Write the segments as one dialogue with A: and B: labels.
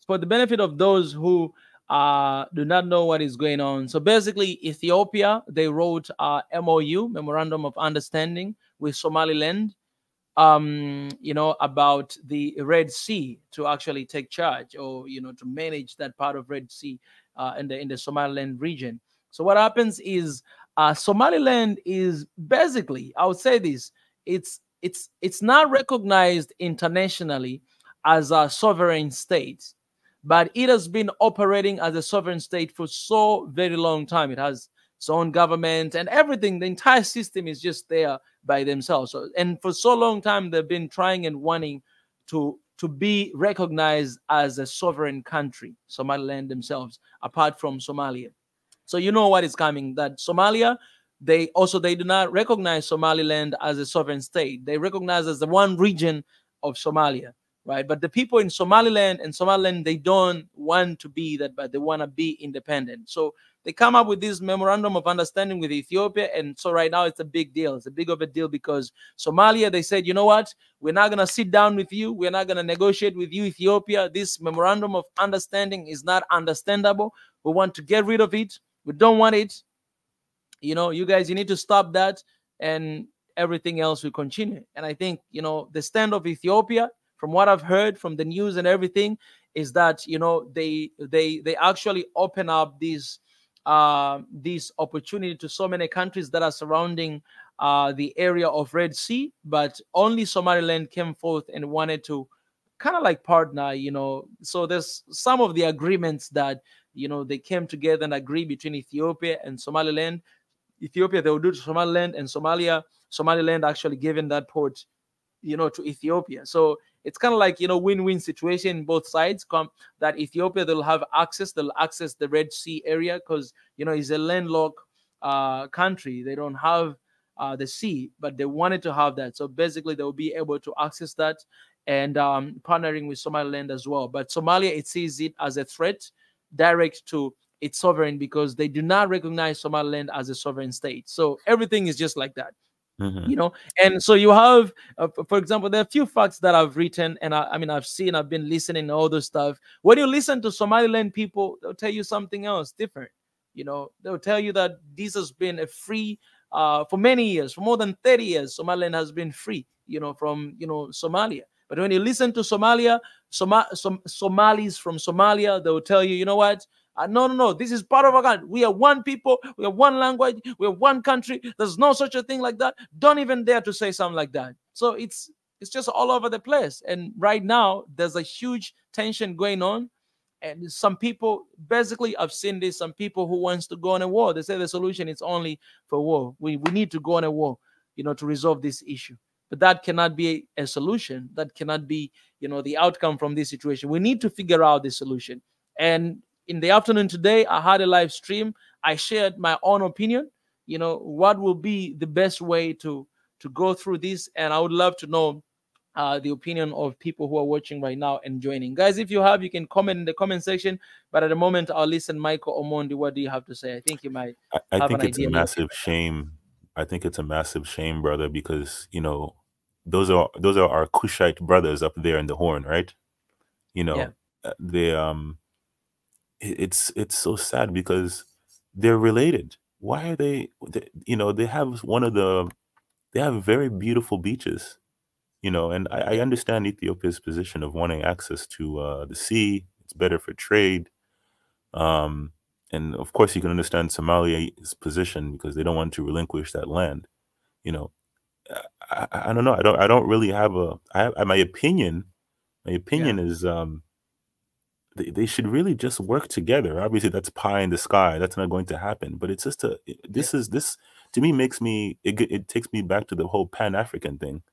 A: for the benefit of those who do not know what is going on. So basically, Ethiopia, they wrote MOU, Memorandum of Understanding, with Somaliland, about the Red Sea, to actually take charge, or to manage that part of Red Sea in the Somaliland region. So what happens is Somaliland is basically, I would say this, it's not recognized internationally as a sovereign state, but it has been operating as a sovereign state for so very long time. It has its own government and everything. The entire system is just there by themselves. So, and for so long time, they've been trying and wanting to be recognized as a sovereign country, Somaliland themselves, apart from Somalia. So you know what is coming, that Somalia, they do not recognize Somaliland as a sovereign state. They recognize as the one region of Somalia, right? But the people in Somaliland they don't want to be that, but they want to be independent. So they come up with this memorandum of understanding with Ethiopia. And so right now it's a big deal. It's a big of a deal because Somalia, they said, you know what? We're not going to sit down with you. We're not going to negotiate with you, Ethiopia. This memorandum of understanding is not understandable. We want to get rid of it. We don't want it. You guys, you need to stop that, and everything else will continue. And I think, the stand of Ethiopia, from what I've heard from the news and everything, is that, they actually open up this opportunity to so many countries that are surrounding the area of Red Sea, but only Somaliland came forth and wanted to kind of like partner, So there's some of the agreements that, they came together and agreed between Ethiopia and Somaliland. Ethiopia, they will do to Somaliland, and Somaliland actually given that port, to Ethiopia. So it's kind of like, win-win situation in both sides. That Ethiopia, they'll access the Red Sea area because, it's a landlocked country. They don't have the sea, but they wanted to have that. So basically, they will be able to access that, and partnering with Somaliland as well. But Somalia, it sees it as a threat direct to its sovereign, because they do not recognize Somaliland as a sovereign state. So everything is just like that. And so you have, for example, there are a few facts that I've written, and I've been listening to all this stuff. When you listen to Somaliland people, they'll tell you something else different. They'll tell you that this has been a free, for many years, for more than 30 years, Somaliland has been free, from, Somalia. But when you listen to Somalis from Somalia, they will tell you, you know what? No, this is part of our country. We are one people. We are one language. We are one country. There's no such a thing like that. Don't even dare to say something like that. So it's just all over the place. And right now, there's a huge tension going on. And some people, basically, I've seen this, some people who wants to go on a war. They say the solution is only for war. We need to go on a war, to resolve this issue. But that cannot be a solution. That cannot be, the outcome from this situation. We need to figure out the solution. And in the afternoon today, I had a live stream. I shared my own opinion, what will be the best way to go through this. And I would love to know the opinion of people who are watching right now and joining. Guys, if you can comment in the comment section. But at the moment, I'll listen. Michael Omondi, what do you have to say? I think you might
B: I think it's a massive shame. I think it's a massive shame, brother, because, those are our Cushite brothers up there in the Horn, right? They it's so sad because they're related. Why are they they have very beautiful beaches, and I understand Ethiopia's position of wanting access to the sea. It's better for trade. And of course you can understand Somalia's position because they don't want to relinquish that land. I don't know. I don't really have my opinion. My opinion is they should really just work together. Obviously, that's pie in the sky. That's not going to happen. But it's just this to me it takes me back to the whole Pan-African thing.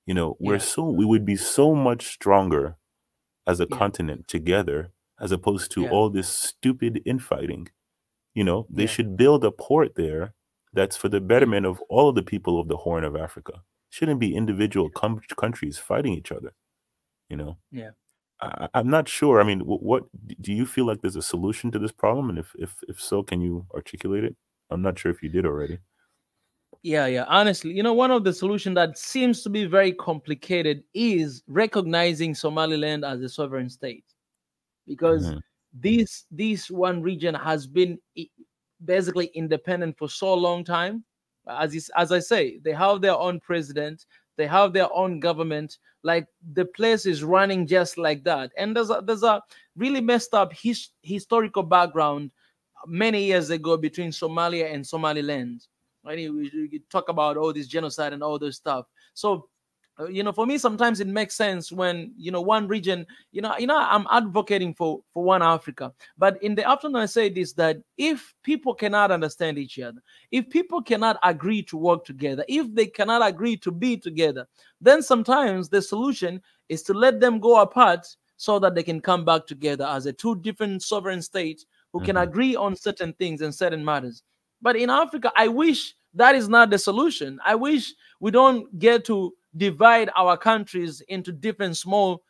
B: We would be so much stronger as a continent together, as opposed to all this stupid infighting. They should build a port there that's for the betterment of all of the people of the Horn of Africa. Shouldn't be individual countries fighting each other. I'm not sure. I mean, what do you feel like there's a solution to this problem? And if so, can you articulate it? I'm not sure if you did already.
A: Yeah. Honestly, one of the solutions that seems to be very complicated is recognizing Somaliland as a sovereign state. because this one region has been basically independent for so long time. As I say, they have their own president, they have their own government. Like the place is running just like that. And there's a really messed up historical background many years ago between Somalia and Somaliland. Right? We talk about all this genocide and all this stuff. So for me, sometimes it makes sense when one region, I'm advocating for one Africa. But in the afternoon, I say this, that if people cannot understand each other, if people cannot agree to work together, if they cannot agree to be together, then sometimes the solution is to let them go apart so that they can come back together as a two different sovereign states who can agree on certain things and certain matters. But in Africa, I wish that is not the solution. I wish we don't get to divide our countries into different small,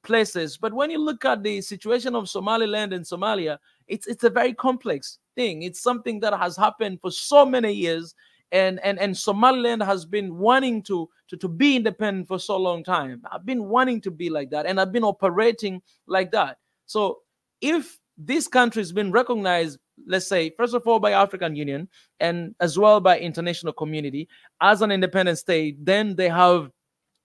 A: places. But when you look at the situation of Somaliland and Somalia, it's a very complex thing. It's something that has happened for so many years, and Somaliland has been wanting to be independent for so long time. I've been wanting to be like that, and I've been operating like that. So if this country has been recognized, let's say, first of all, by African Union and as well by international community as an independent state, then they have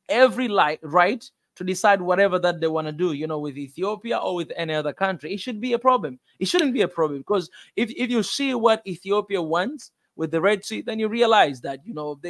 A: every right to decide whatever that they want to do, with Ethiopia or with any other country. It should be a problem. It shouldn't be a problem, because if you see what Ethiopia wants with the Red Sea, then you realize that,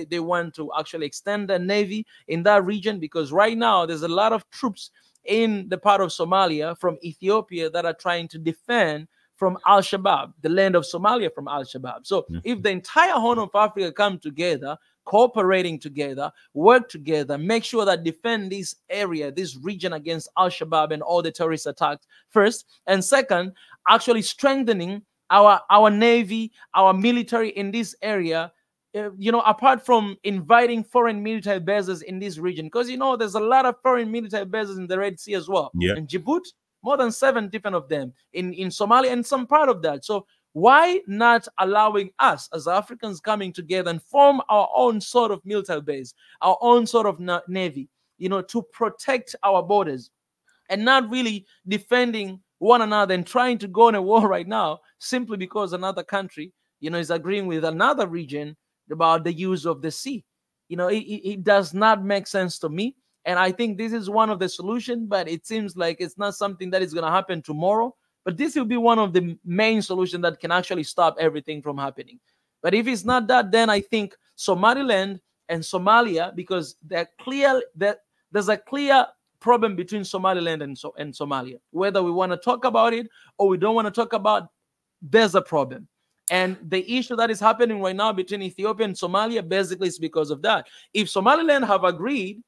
A: they want to actually extend the navy in that region, because right now there's a lot of troops in the part of Somalia from Ethiopia that are trying to defend from Al-Shabaab, the land of Somalia from Al-Shabaab. So if the entire Horn of Africa come together, cooperating together, work together, make sure that defend this area, this region against Al-Shabaab and all the terrorist attacks first, and second, actually strengthening our navy, our military in this area, apart from inviting foreign military bases in this region, because there's a lot of foreign military bases in the Red Sea as well. In Djibouti, more than 7 different of them, in Somalia and some part of that. So why not allowing us as Africans coming together and form our own sort of military base, our own sort of navy, to protect our borders, and not really defending one another and trying to go on a war right now simply because another country, is agreeing with another region about the use of the sea. It does not make sense to me. And I think this is one of the solutions, but it seems like it's not something that is going to happen tomorrow. But this will be one of the main solutions that can actually stop everything from happening. But if it's not that, then I think Somaliland and Somalia, because they're clear that there's a clear problem between Somaliland and Somalia. Whether we want to talk about it or we don't want to talk about, there's a problem. And the issue that is happening right now between Ethiopia and Somalia basically is because of that. If Somaliland have agreed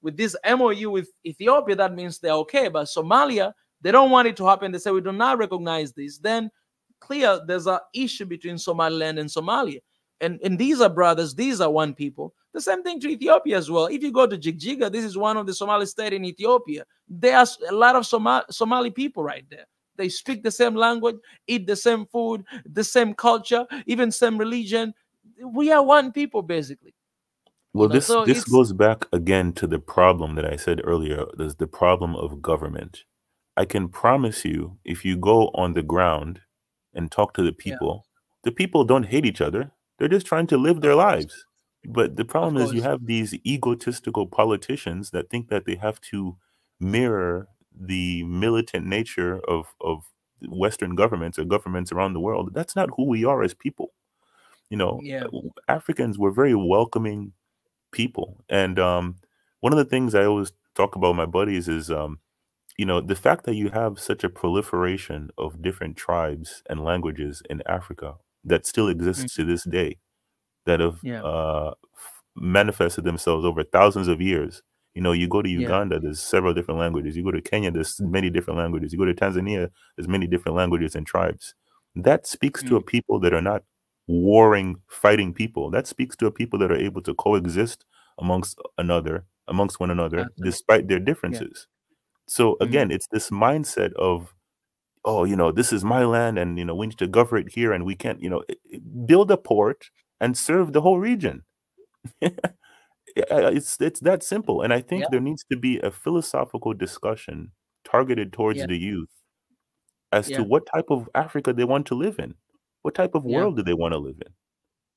A: with this MOU with Ethiopia, that means they're okay. But Somalia, they don't want it to happen. They say, we do not recognize this. Then clear, there's an issue between Somaliland and Somalia. And these are brothers. These are one people. The same thing to Ethiopia as well. If you go to Jigjiga, this is one of the Somali states in Ethiopia. There's a lot of Somali people right there. They speak the same language, eat the same food, the same culture, even same religion. We are one people, basically.
B: Well, this goes back again to the problem that I said earlier. There's the problem of government. I can promise you, if you go on the ground and talk to the people don't hate each other. They're just trying to live their lives. But the problem is you have these egotistical politicians that think that they have to mirror the militant nature of Western governments or governments around the world. That's not who we are as people. Africans were very welcoming people. And one of the things I always talk about with my buddies is, the fact that you have such a proliferation of different tribes and languages in Africa that still exists to this day, that have manifested themselves over thousands of years. You go to Uganda, there's several different languages. You go to Kenya, there's many different languages. You go to Tanzania, there's many different languages and tribes. That speaks to a people that are not warring, fighting people. That speaks to a people that are able to coexist amongst one another, despite their differences. So again, it's this mindset of, this is my land, and we need to govern it here, and we can't, build a port and serve the whole region. It's that simple. And I think there needs to be a philosophical discussion targeted towards the youth as to what type of Africa they want to live in. What type of world do they want to live in?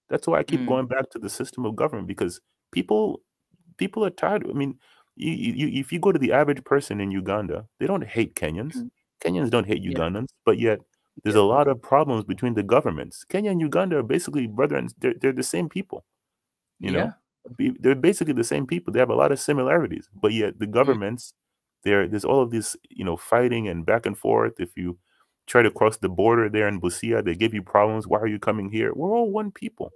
B: That's why I keep going back to the system of government, because people are tired. I mean, if you go to the average person in Uganda, they don't hate Kenyans. Kenyans don't hate Ugandans, but yet there's a lot of problems between the governments. Kenya and Uganda are basically brethren. They're the same people. You know, they're basically the same people. They have a lot of similarities, but yet the governments, there's all of this, you know, fighting and back and forth. If you try to cross the border there in Busia, they give you problems. Why are you coming here? We're all one people.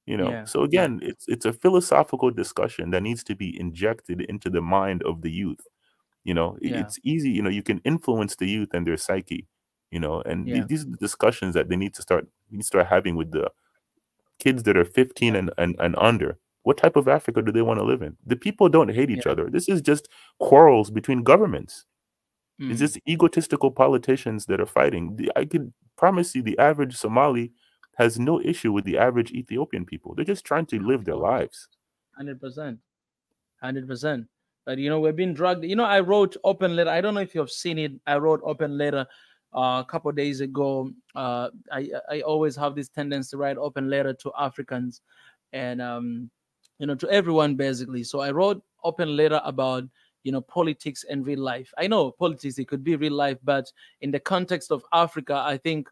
B: You know, so again, it's a philosophical discussion that needs to be injected into the mind of the youth. You know, it's easy. You know, you can influence the youth and their psyche. You know, and these are the discussions that they need to start. We need to start having with the kids that are 15 and under. What type of Africa do they want to live in? The people don't hate each other. This is just quarrels between governments. It's just egotistical politicians that are fighting. I could promise you, the average Somali has no issue with the average Ethiopian people. They're just trying to live their lives.
A: 100%. 100%. But, you know, we're being dragged. You know, I wrote open letter. I don't know if you've seen it. I wrote open letter a couple of days ago. I always have this tendency to write open letter to Africans and, you know, to everyone basically. So I wrote open letter about, you know, politics and real life. I know politics, it could be real life, but in the context of Africa, I think,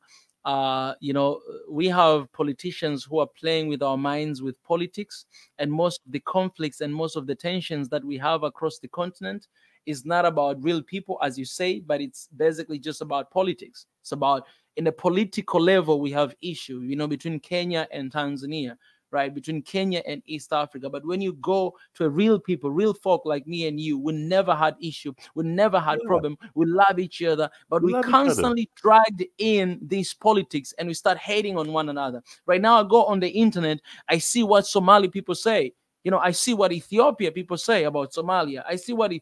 A: you know, we have politicians who are playing with our minds with politics, and most of the conflicts and most of the tensions that we have across the continent is not about real people, as you say, but it's basically just about politics. It's about, in the political level, we have issue, you know, between Kenya and Tanzania, right, between Kenya and East Africa. But when you go to a real people, real folk like me and you, we never had issue, we never had problem, we love each other, but we constantly dragged in these politics and we start hating on one another. Right now, I go on the internet, I see what Somali people say. You know, I see what Ethiopia people say about Somalia. I see what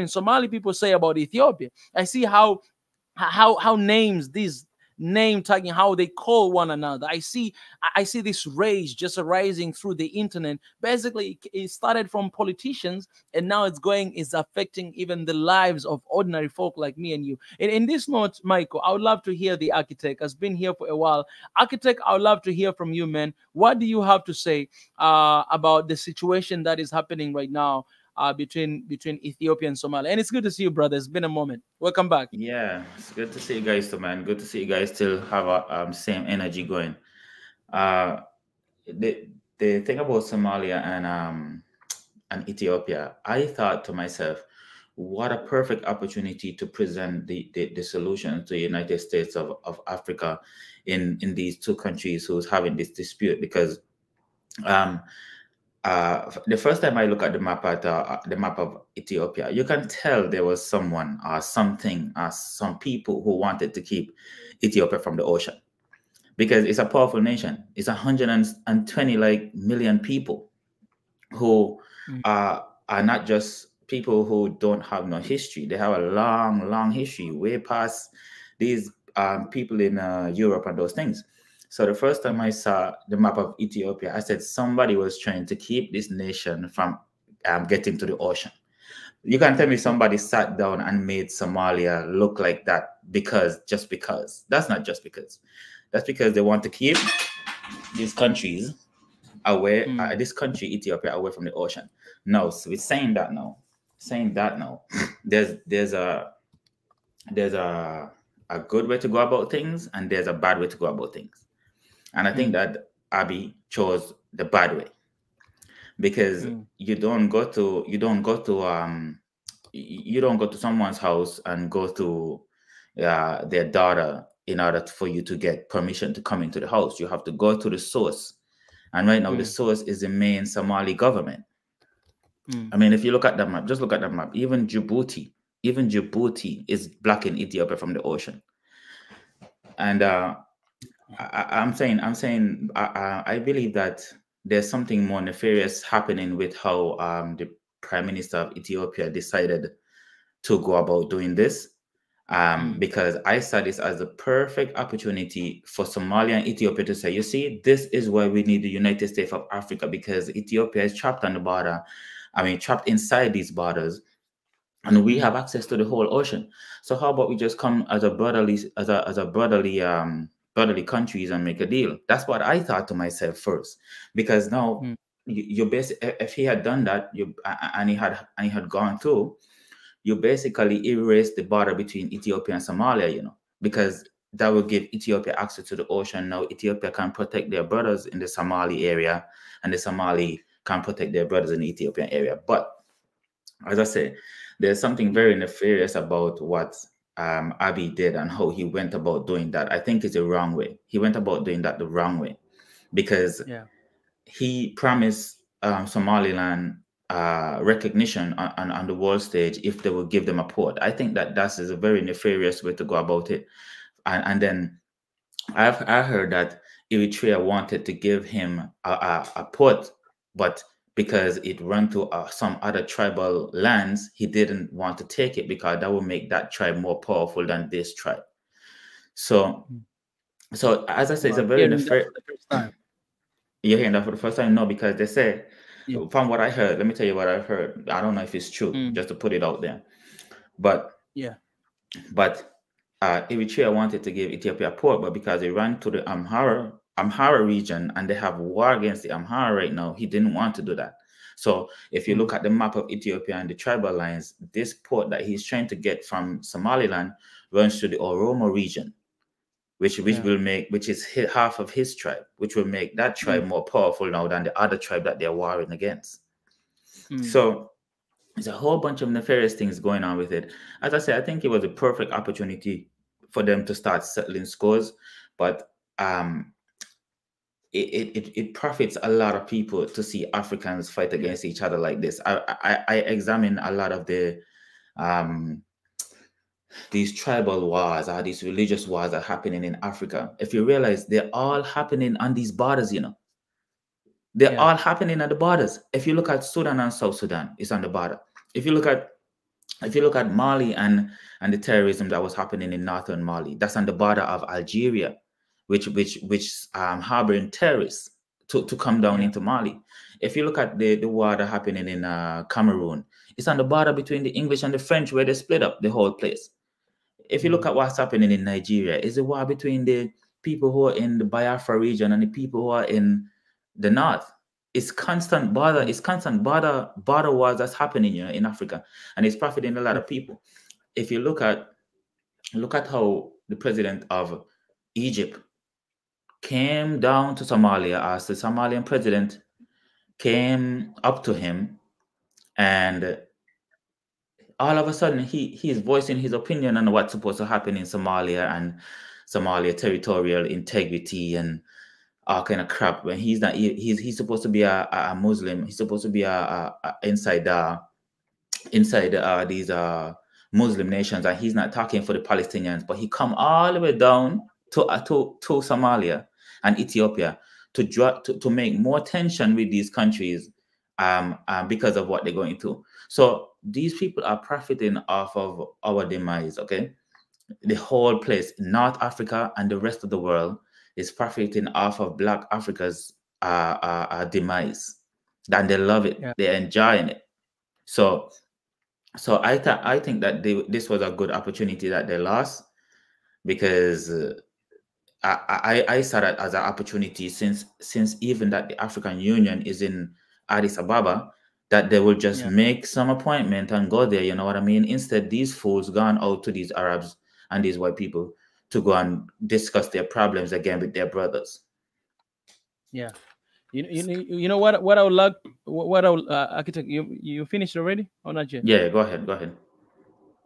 A: Somali people say about Ethiopia. I see how names, these name tagging, how they call one another. I see this rage just arising through the internet. Basically, it started from politicians, and now it's affecting even the lives of ordinary folk like me and you. In this note, Michael, I would love to hear the architect. Has been here for a while. Architect, I would love to hear from you, man. What do you have to say about the situation that is happening right now between Ethiopia and Somalia? And it's good to see you, brother. It's been a moment. Welcome back.
C: Yeah, it's good to see you guys too, man. Good to see you guys still have a same energy going. The thing about Somalia and Ethiopia, I thought to myself, what a perfect opportunity to present the solution to the United States of Africa in these two countries who's having this dispute. Because the first time I look at the map of Ethiopia, you can tell there was someone or something or some people who wanted to keep Ethiopia from the ocean, because it's a powerful nation. It's 120 million people who are not just people who don't have no history. They have a long history, way past these people in Europe and those things. So the first time I saw the map of Ethiopia, I said somebody was trying to keep this nation from getting to the ocean. You can tell me somebody sat down and made Somalia look like that just because. That's not just because. That's because they want to keep these countries away, this country, Ethiopia, away from the ocean. No, so we're saying that now. There's a good way to go about things, and there's a bad way to go about things. And I think that Abiy chose the bad way, because you don't go to someone's house and go to their daughter in order for you to get permission to come into the house. You have to go to the source, and right now the source is the main Somali government. I mean, if you look at that map, just look at that map. Even Djibouti is blocking Ethiopia from the ocean, and I believe that there's something more nefarious happening with how the Prime Minister of Ethiopia decided to go about doing this, because I saw this as the perfect opportunity for Somalia and Ethiopia to say, you see, this is why we need the United States of Africa, because Ethiopia is trapped on the border. I mean, trapped inside these borders, and we have access to the whole ocean. So how about we just come as a brotherly brotherly countries and make a deal? That's what I thought to myself first, because now you basically, if he had done that, and he had gone through, you basically erase the border between Ethiopia and Somalia, you know, because that will give Ethiopia access to the ocean. Now Ethiopia can protect their brothers in the Somali area, and the Somali can protect their brothers in the Ethiopian area. But as I say, there's something very nefarious about what Abiy did and how he went about doing that. I think it's the wrong way. He went about doing that the wrong way, because he promised Somaliland recognition on the world stage if they will give them a port. I think that is a very nefarious way to go about it. And then I heard that Eritrea wanted to give him a port, but because it ran to some other tribal lands, he didn't want to take it because that would make that tribe more powerful than this tribe. So as I say, it's a very nefarious. You're hearing that for the first time? No, because they say, from what I heard, let me tell you what I heard. I don't know if it's true, just to put it out there. But Eritrea wanted to give Ethiopia a port, but because it ran to the Amhara region and they have war against the Amhara right now, he didn't want to do that. So if you look at the map of Ethiopia and the tribal lines, this port that he's trying to get from Somaliland runs to the Oromo region, which is half of his tribe, which will make that tribe more powerful now than the other tribe that they're warring against. So there's a whole bunch of nefarious things going on with it. As I said, I think it was a perfect opportunity for them to start settling scores, but it profits a lot of people to see Africans fight against each other like this. I examine a lot of the these tribal wars or these religious wars that are happening in Africa. If you realize they're all happening on these borders, you know, they're all happening at the borders. If you look at Sudan and South Sudan, it's on the border. If you look at Mali and the terrorism that was happening in northern Mali, that's on the border of Algeria, which harboring terrorists to come down into Mali. If you look at the war that happening in Cameroon, it's on the border between the English and the French, where they split up the whole place. If you look at what's happening in Nigeria, it's a war between the people who are in the Biafra region and the people who are in the north. It's constant border wars that's happening, you know, in Africa, and it's profiting a lot of people. If you look at how the president of Egypt came down to Somalia, as the Somalian president came up to him, and all of a sudden he's voicing his opinion on what's supposed to happen in Somalia and Somalia territorial integrity and all kind of crap, when he's not. He's supposed to be a Muslim. He's supposed to be inside these Muslim nations, and he's not talking for the Palestinians. But he come all the way down to Somalia and Ethiopia to make more tension with these countries because of what they're going through. So these people are profiting off of our demise. Okay, the whole place, North Africa and the rest of the world, is profiting off of Black Africa's demise. And they love it. They're enjoying it. So I think that this was a good opportunity that they lost, because I saw that as an opportunity since even that the African Union is in Addis Ababa, that they will just make some appointment and go there. You know what I mean? Instead, these fools gone out to these Arabs and these white people to go and discuss their problems again with their brothers.
A: Yeah, you know what I would like, what I would, architect, you finished already or not yet?
C: Yeah, go ahead.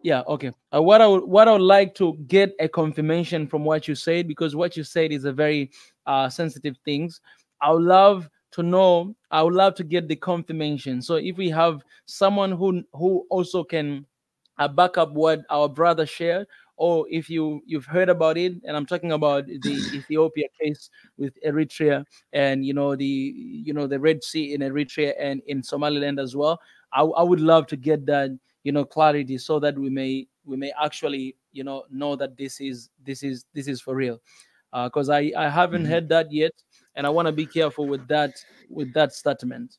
A: Yeah, okay. What I would like to get a confirmation from what you said, because what you said is a very sensitive things. I would love to know. I would love to get the confirmation. So if we have someone who also can back up what our brother shared, or if you've heard about it, and I'm talking about the Ethiopia case with Eritrea, and the Red Sea in Eritrea and in Somaliland as well. I would love to get that clarity, so that we may actually know that this is for real, because I haven't heard that yet, and I want to be careful with that statement.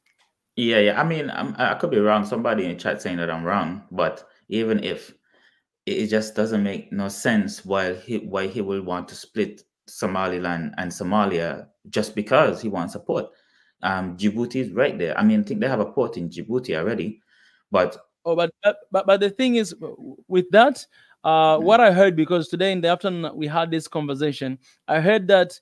C: Yeah. I mean, I could be wrong. Somebody in chat saying that I'm wrong, but even if it just doesn't make no sense why he will want to split Somaliland and Somalia just because he wants a port. Djibouti is right there. I mean, I think they have a port in Djibouti already, but
A: but the thing is, with that, what I heard, because today in the afternoon we had this conversation, I heard that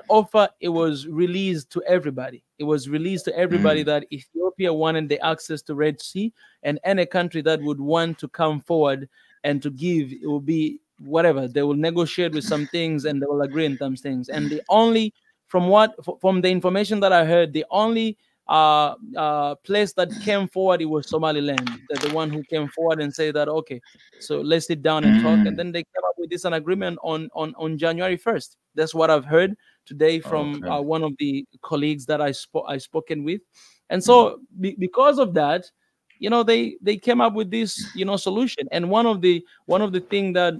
A: offer, it was released to everybody. It was released to everybody that Ethiopia wanted the access to Red Sea, and any country that would want to come forward and to give, it will be whatever. They will negotiate with some things and they will agree on some things. And the only, from the information that I heard, the only place that came forward, it was Somaliland, the one who came forward and say that, okay, so let's sit down and talk. And then they came up with this an agreement on January 1st. That's what I've heard today from one of the colleagues that I spoken with. And so because of that, they came up with this solution. And one of the thing that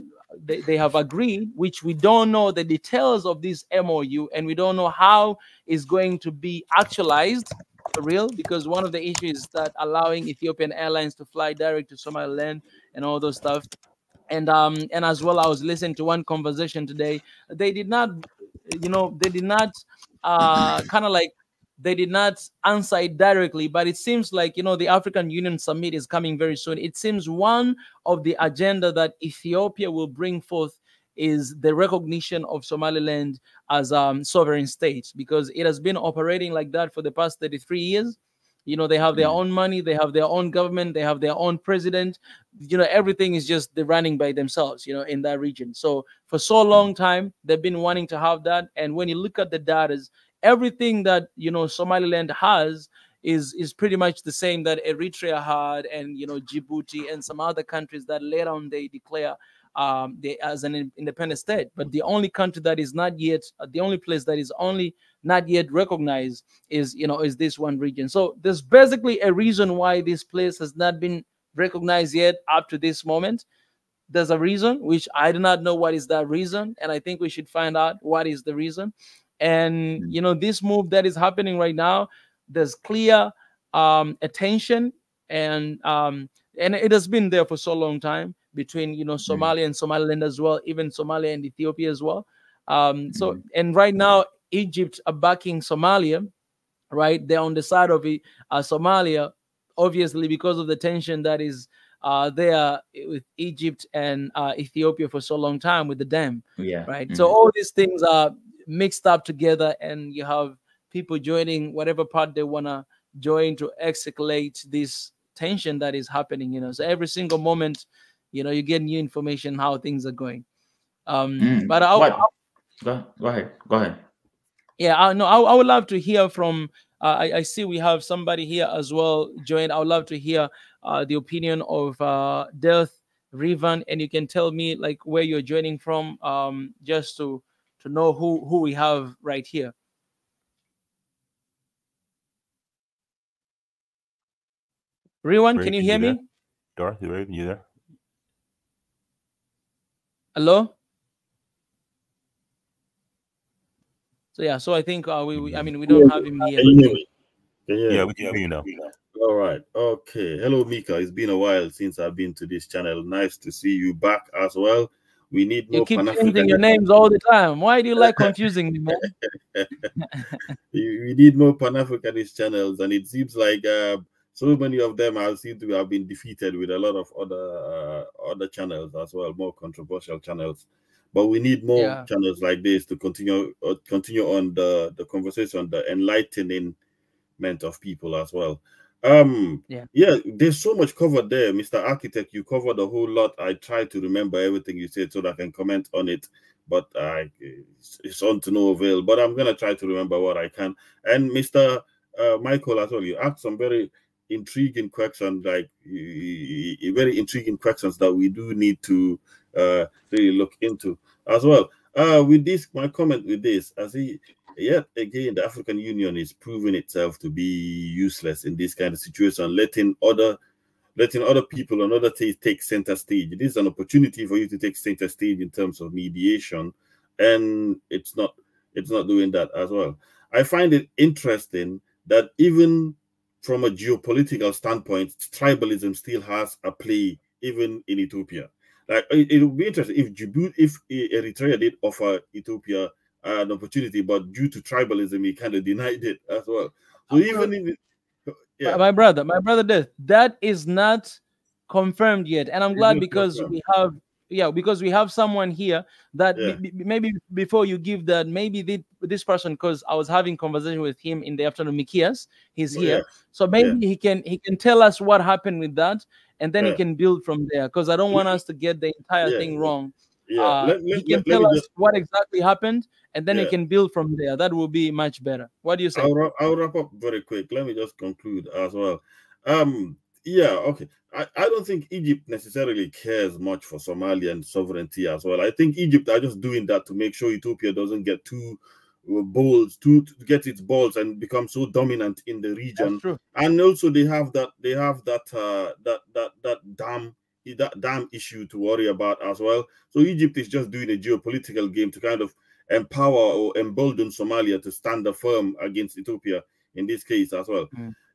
A: they have agreed, which we don't know the details of this MOU, and we don't know how it's going to be actualized for real, because one of the issues is that allowing Ethiopian Airlines to fly direct to Somaliland and all those stuff. And as well, I was listening to one conversation today. They did not, they did not answer it directly, but it seems like, the African Union Summit is coming very soon. It seems one of the agenda that Ethiopia will bring forth is the recognition of Somaliland as sovereign state, because it has been operating like that for the past 33 years. They have their own money, they have their own government, they have their own president. Everything is just they're running by themselves, in that region. So for so long time, they've been wanting to have that. And when you look at the data, everything that Somaliland has is pretty much the same that Eritrea had, and Djibouti and some other countries that later on they declare as an independent state. But the only country that is not yet, the only place that is only not yet recognized is this one region. So there's basically a reason why this place has not been recognized yet up to this moment. There's a reason, which I do not know what is that reason, and I think we should find out what is the reason. And this move that is happening right now, there's clear attention, and it has been there for so long time between Somalia and Somaliland as well, even Somalia and Ethiopia as well. And right now Egypt are backing Somalia, right? They're on the side of Somalia, obviously because of the tension that is there with Egypt and Ethiopia for so long time with the dam, right? So all these things are mixed up together, and you have people joining whatever part they want to join to escalate this tension that is happening. So every single moment, you get new information how things are going. But
C: go ahead.
A: Yeah, I would love to hear from I see we have somebody here as well joined. I would love to hear the opinion of Death Rivan, and you can tell me like where you're joining from, just to know who we have right here. Rivan, can you hear me?
B: Dorothy, you there?
A: Hello? So yeah, so I think we don't have him here.
D: Can you hear me?
B: Yeah, we can hear you now.
D: All right. Okay. Hello, Mika. It's been a while since I've been to this channel. Nice to see you back as well. We need more.
A: You keep changing your names all the time. Why do you like confusing me, man?
D: We need more Pan-Africanist channels, and it seems like so many of them seem to have been defeated with a lot of other channels as well, more controversial channels. But we need more channels like this to continue on the conversation, the enlightening of people as well. There's so much covered there, Mr. Architect. You covered a whole lot. I try to remember everything you said so that I can comment on it, but it's on to no avail. But I'm gonna try to remember what I can. And Mr. Michael as well, you asked some very intriguing questions, very intriguing questions that we do need to really look into as well. With this, my comment with this, yet again, the African Union is proving itself to be useless in this kind of situation, letting other people and other things take center stage. It is an opportunity for you to take center stage in terms of mediation, and it's not doing that as well. I find it interesting that even from a geopolitical standpoint, tribalism still has a play even in Ethiopia. Like it would be interesting if Djibouti, if Eritrea did offer Ethiopia an opportunity, but due to tribalism, he kind of denied it as well. So even in
A: yeah, my brother that is not confirmed yet, and I'm glad because we have because we have someone here that maybe before you give that, maybe this person, because I was having conversation with him in the afternoon, Mikias, he's here, so maybe he can tell us what happened with that, and then he can build from there, because I don't want us to get the entire thing wrong. He can tell us what exactly happened, and then he can build from there. That will be much better. What do you say?
D: I'll wrap up very quick. Let me just conclude as well. Okay. I don't think Egypt necessarily cares much for Somalian sovereignty as well. I think Egypt are just doing that to make sure Ethiopia doesn't get too bold, to get its balls and become so dominant in the region.
A: That's true.
D: And also they have that dam issue to worry about as well. So Egypt is just doing a geopolitical game to kind of empower or embolden Somalia to stand firm against Ethiopia in this case as well.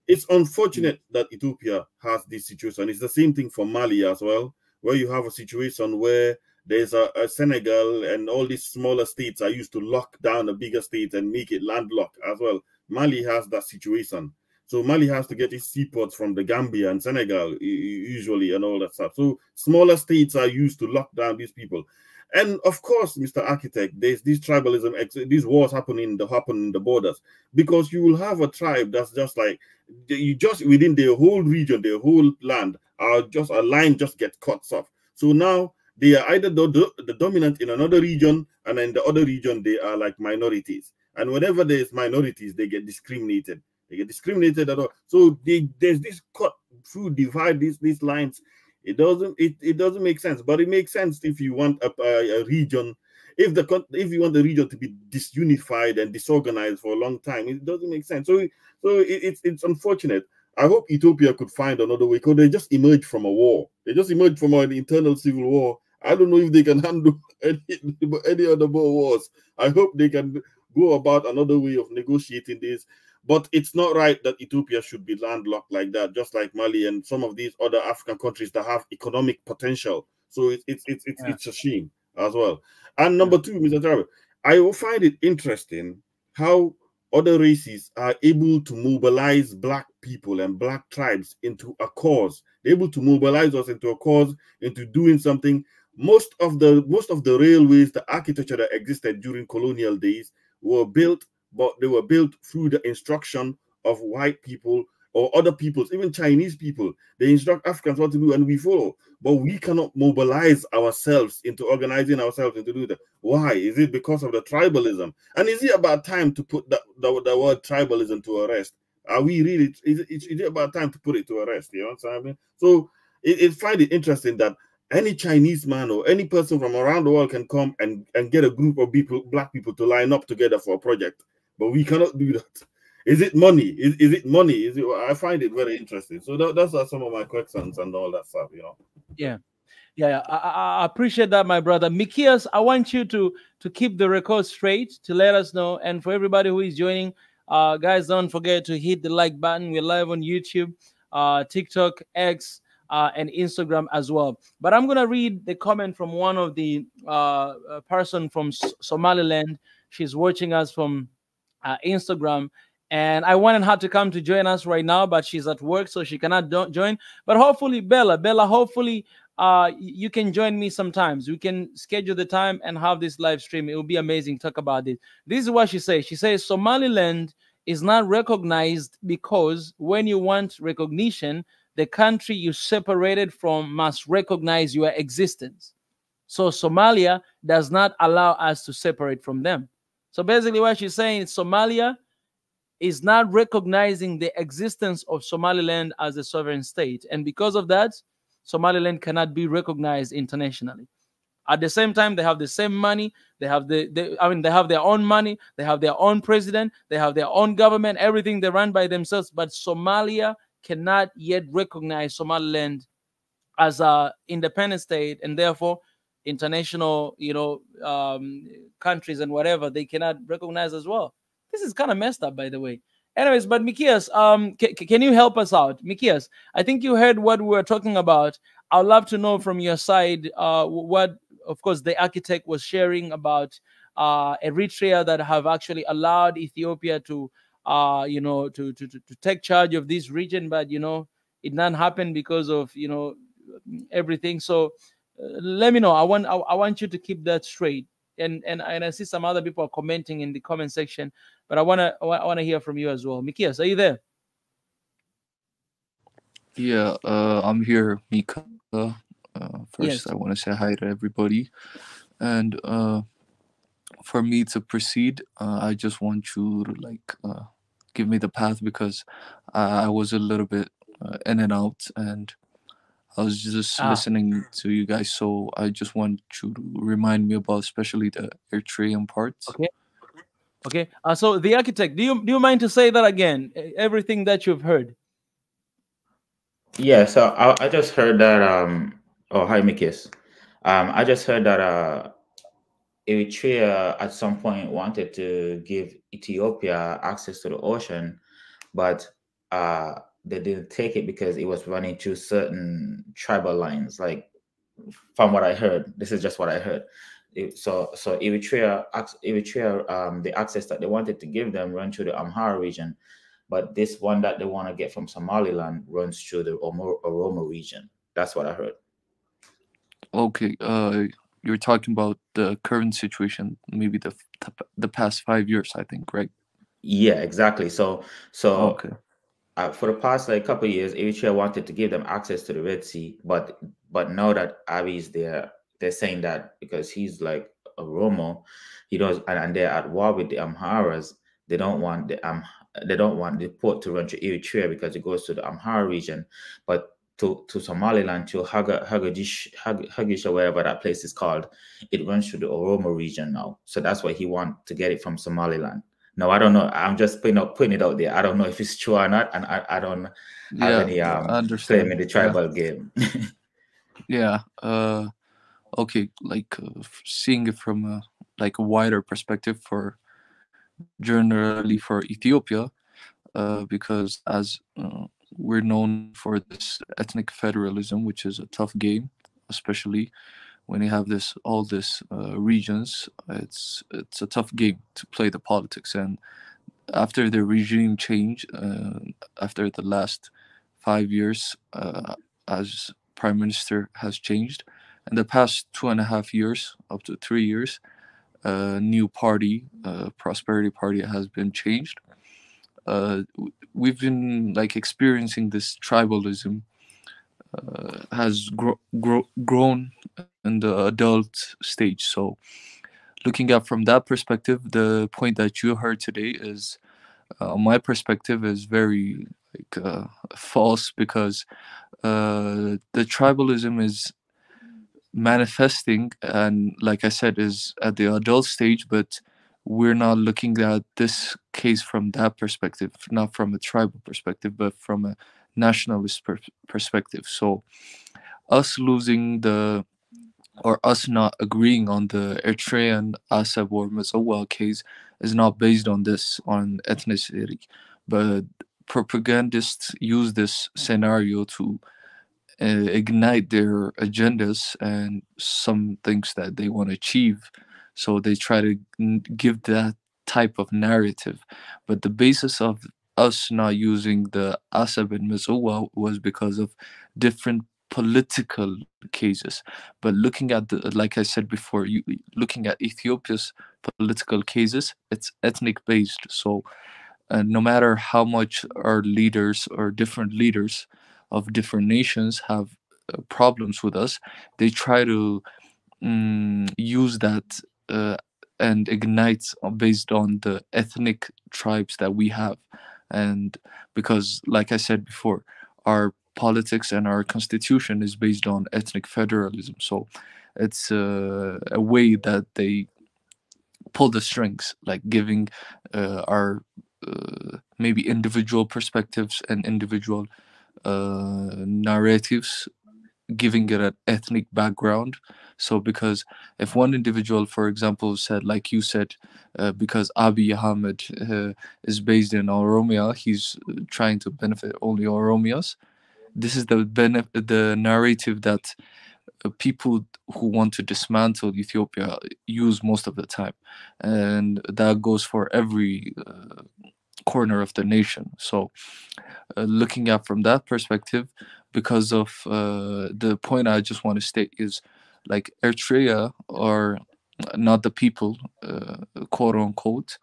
D: It's unfortunate that Ethiopia has this situation. It's the same thing for Mali as well, where you have a situation where there's a Senegal and all these smaller states are used to lock down the bigger states and make it landlocked as well. Mali has that situation. So Mali has to get its seaports from the Gambia and Senegal usually and all that stuff. So smaller states are used to lock down these people. And of course, Mr. Architect, there's this tribalism, these wars happen in the borders, because you will have a tribe that's just like, within the whole region, the whole land, just a line just gets cut off. So now they are either the dominant in another region, and in the other region, they are like minorities. And whenever there's minorities, they get discriminated. They get discriminated at all. So there's this cut through, divide these lines. It doesn't make sense, but it makes sense if you want a region, if you want the region to be disunified and disorganized for a long time. It doesn't make sense. So it's unfortunate. I hope Ethiopia could find another way, because they just emerged from a war. They just emerged from an internal civil war. I don't know if they can handle any other more wars. I hope they can go about another way of negotiating this. But it's not right that Ethiopia should be landlocked like that, just like Mali and some of these other African countries that have economic potential. So it's a shame as well. And number two, Mr. Travis, I will find it interesting how other races are able to mobilize Black people and Black tribes into a cause. They're able to mobilize us into a cause, into doing something. Most of the railways, the architecture that existed during colonial days were built, but they were built through the instruction of white people or other peoples, even Chinese people. They instruct Africans what to do and we follow. But we cannot mobilize ourselves into organizing ourselves and to do that. Why? Is it because of the tribalism? And is it about time to put the word tribalism to rest? Are we really, is it about time to put it to rest? You know what I'm saying? So I find it interesting that any Chinese man or any person from around the world can come and get a group of people, Black people, to line up together for a project. But we cannot do that. Is it money? Is it money? I find it very interesting. So those are some of my questions and all that stuff, you know.
A: Yeah. I appreciate that, my brother. Mikias, I want you to keep the record straight, to let us know. And for everybody who is joining, guys, don't forget to hit the like button. We're live on YouTube, TikTok, X, and Instagram as well. But I'm going to read the comment from one of the person from Somaliland. She's watching us from Instagram, and I wanted her to come to join us right now, but she's at work, so she cannot join. But hopefully, Bella, hopefully you can join me sometimes. We can schedule the time and have this live stream. It will be amazing. Talk about it. This is what she says. She says Somaliland is not recognized because when you want recognition, the country you separated from must recognize your existence. So Somalia does not allow us to separate from them. So basically what she's saying is Somalia is not recognizing the existence of Somaliland as a sovereign state. And because of that, Somaliland cannot be recognized internationally. At the same time, they have the same money. They have they have their own money. They have their own president. They have their own government. Everything they run by themselves. But Somalia cannot yet recognize Somaliland as an independent state, and therefore international, countries and whatever, they cannot recognize as well. This is kind of messed up, by the way. Anyways, but Mikias, can you help us out? Mikias, I think you heard what we were talking about. I'd love to know from your side what, of course, the architect was sharing about Eritrea that have actually allowed Ethiopia to, to take charge of this region, but it not happen because of everything. So let me know. I want you to keep that straight. And I see some other people are commenting in the comment section, but I wanna hear from you as well. Mikias, are you there?
E: Yeah, I'm here, Mika. First,
A: Yes.
E: I want to say hi to everybody, and for me to proceed, I just want you to give me the path, because I was a little bit in and out, and I was just listening to you guys. So I just want you to remind me about, especially the Eritrean parts.
A: Okay. Okay. So the architect, do you mind to say that again? Everything that you've heard.
C: Yeah. So I just heard that. Oh, hi, Mikis. I just heard that Eritrea at some point wanted to give Ethiopia access to the ocean, but they didn't take it because it was running through certain tribal lines. Like, from what I heard, this is just what I heard. So Eritrea, the access that they wanted to give them run through the Amhara region, but this one that they want to get from Somaliland runs through the Oromo region. That's what I heard.
E: Okay, you're talking about the current situation, maybe the past 5 years, I think, right?
C: Yeah, exactly. So
E: Okay.
C: For the past like couple of years, Eritrea wanted to give them access to the Red Sea, but now that Abiy's there, they're saying that because he's like a Romo, he does, and they're at war with the Amharas. They don't want the port to run to Eritrea because it goes to the Amhara region, but to Somaliland, to Hagish or wherever that place is called, it runs through the Oromo region now. So that's why he wants to get it from Somaliland. No, I don't know. I'm just putting it out there. I don't know if it's true or not, and I don't have any claim in the tribal game.
E: Yeah. Okay. Seeing it from a wider perspective, for generally for Ethiopia, because as we're known for this ethnic federalism, which is a tough game, especially when you have all this regions. It's a tough game to play the politics. And after the regime change, after the last 5 years, as prime minister has changed, in the past 2.5 years, up to 3 years, new party, Prosperity Party, has been changed. We've been experiencing this tribalism has grown in the adult stage. So looking at from that perspective, the point that you heard today is, my perspective, is very false, because the tribalism is manifesting, and like I said, is at the adult stage, but we're not looking at this case from that perspective, not from a tribal perspective, but from a nationalist perspective. So us us not agreeing on the Eritrean Asab or Mazawa case is not based on ethnicity, but propagandists use this scenario to ignite their agendas and some things that they want to achieve. So they try to give that type of narrative. But the basis of us not using the Asab and Mazawa was because of different political cases. But looking at like I said before, looking at Ethiopia's political cases, it's ethnic based. So no matter how much our leaders or different leaders of different nations have problems with us, they try to use that and ignite based on the ethnic tribes that we have. And because, like I said before, our politics and our constitution is based on ethnic federalism. So it's a way that they pull the strings, like giving our maybe individual perspectives and individual narratives giving it an ethnic background. So because if one individual, for example, said, like you said, because Abiy Ahmed is based in Oromia, he's trying to benefit only Oromias. This is the narrative that people who want to dismantle Ethiopia use most of the time, and that goes for every corner of the nation. So looking at from that perspective, because of the point I just want to state is, like, Eritrea are not the people, quote unquote,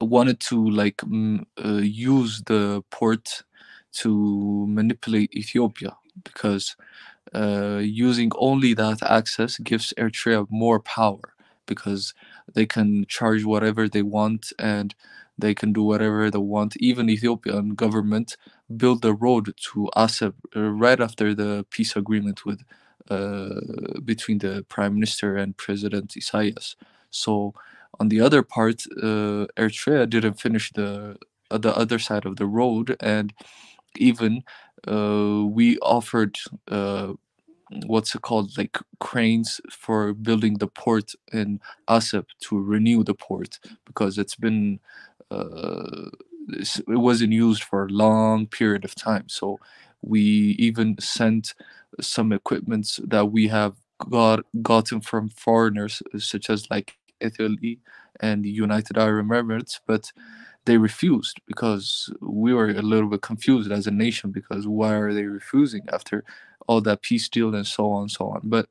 E: wanted to like use the port to manipulate Ethiopia, because using only that access gives Eritrea more power, because they can charge whatever they want and they can do whatever they want. Even Ethiopian government built the road to Asab right after the peace agreement with between the Prime Minister and President Isaias. So on the other part, Eritrea didn't finish the other side of the road, and even we offered what's it called, like cranes for building the port in Asab to renew the port, because it's been it wasn't used for a long period of time. So we even sent some equipments that we have gotten from foreigners, such as like Italy and the United Arab Emirates, but they refused, because we were a little bit confused as a nation, because why are they refusing after all that peace deal and so on and so on. But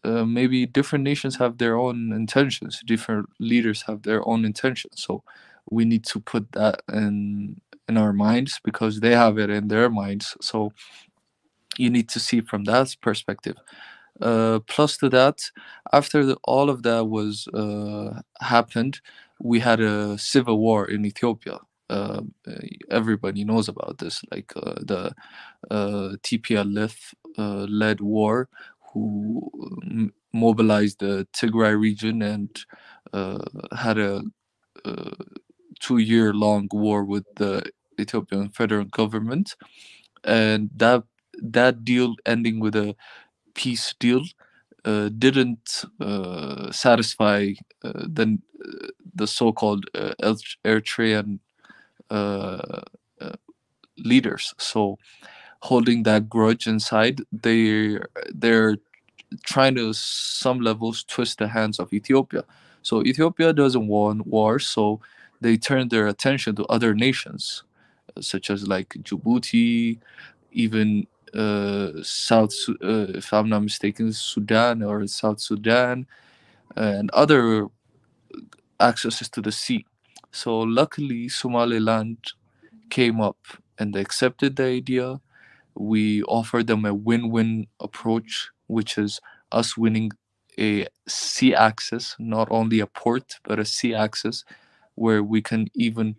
E: maybe different nations have their own intentions, different leaders have their own intentions, so we need to put that in our minds, because they have it in their minds. So you need to see from that perspective. Plus to that, after all of that was happened, we had a civil war in Ethiopia. Everybody knows about this, like the TPLF led war, who mobilized the Tigray region and had a 2-year-long war with the Ethiopian federal government, and that deal ending with a peace deal didn't satisfy the so-called Eritrean leaders. So holding that grudge inside, they're trying to some levels twist the hands of Ethiopia. So Ethiopia doesn't want war, so they turn their attention to other nations, such as like Djibouti, even if I'm not mistaken, Sudan or South Sudan, and other accesses to the sea. So luckily, Somaliland came up and they accepted the idea. We offered them a win-win approach, which is us winning a sea access, not only a port, but a sea access, where we can even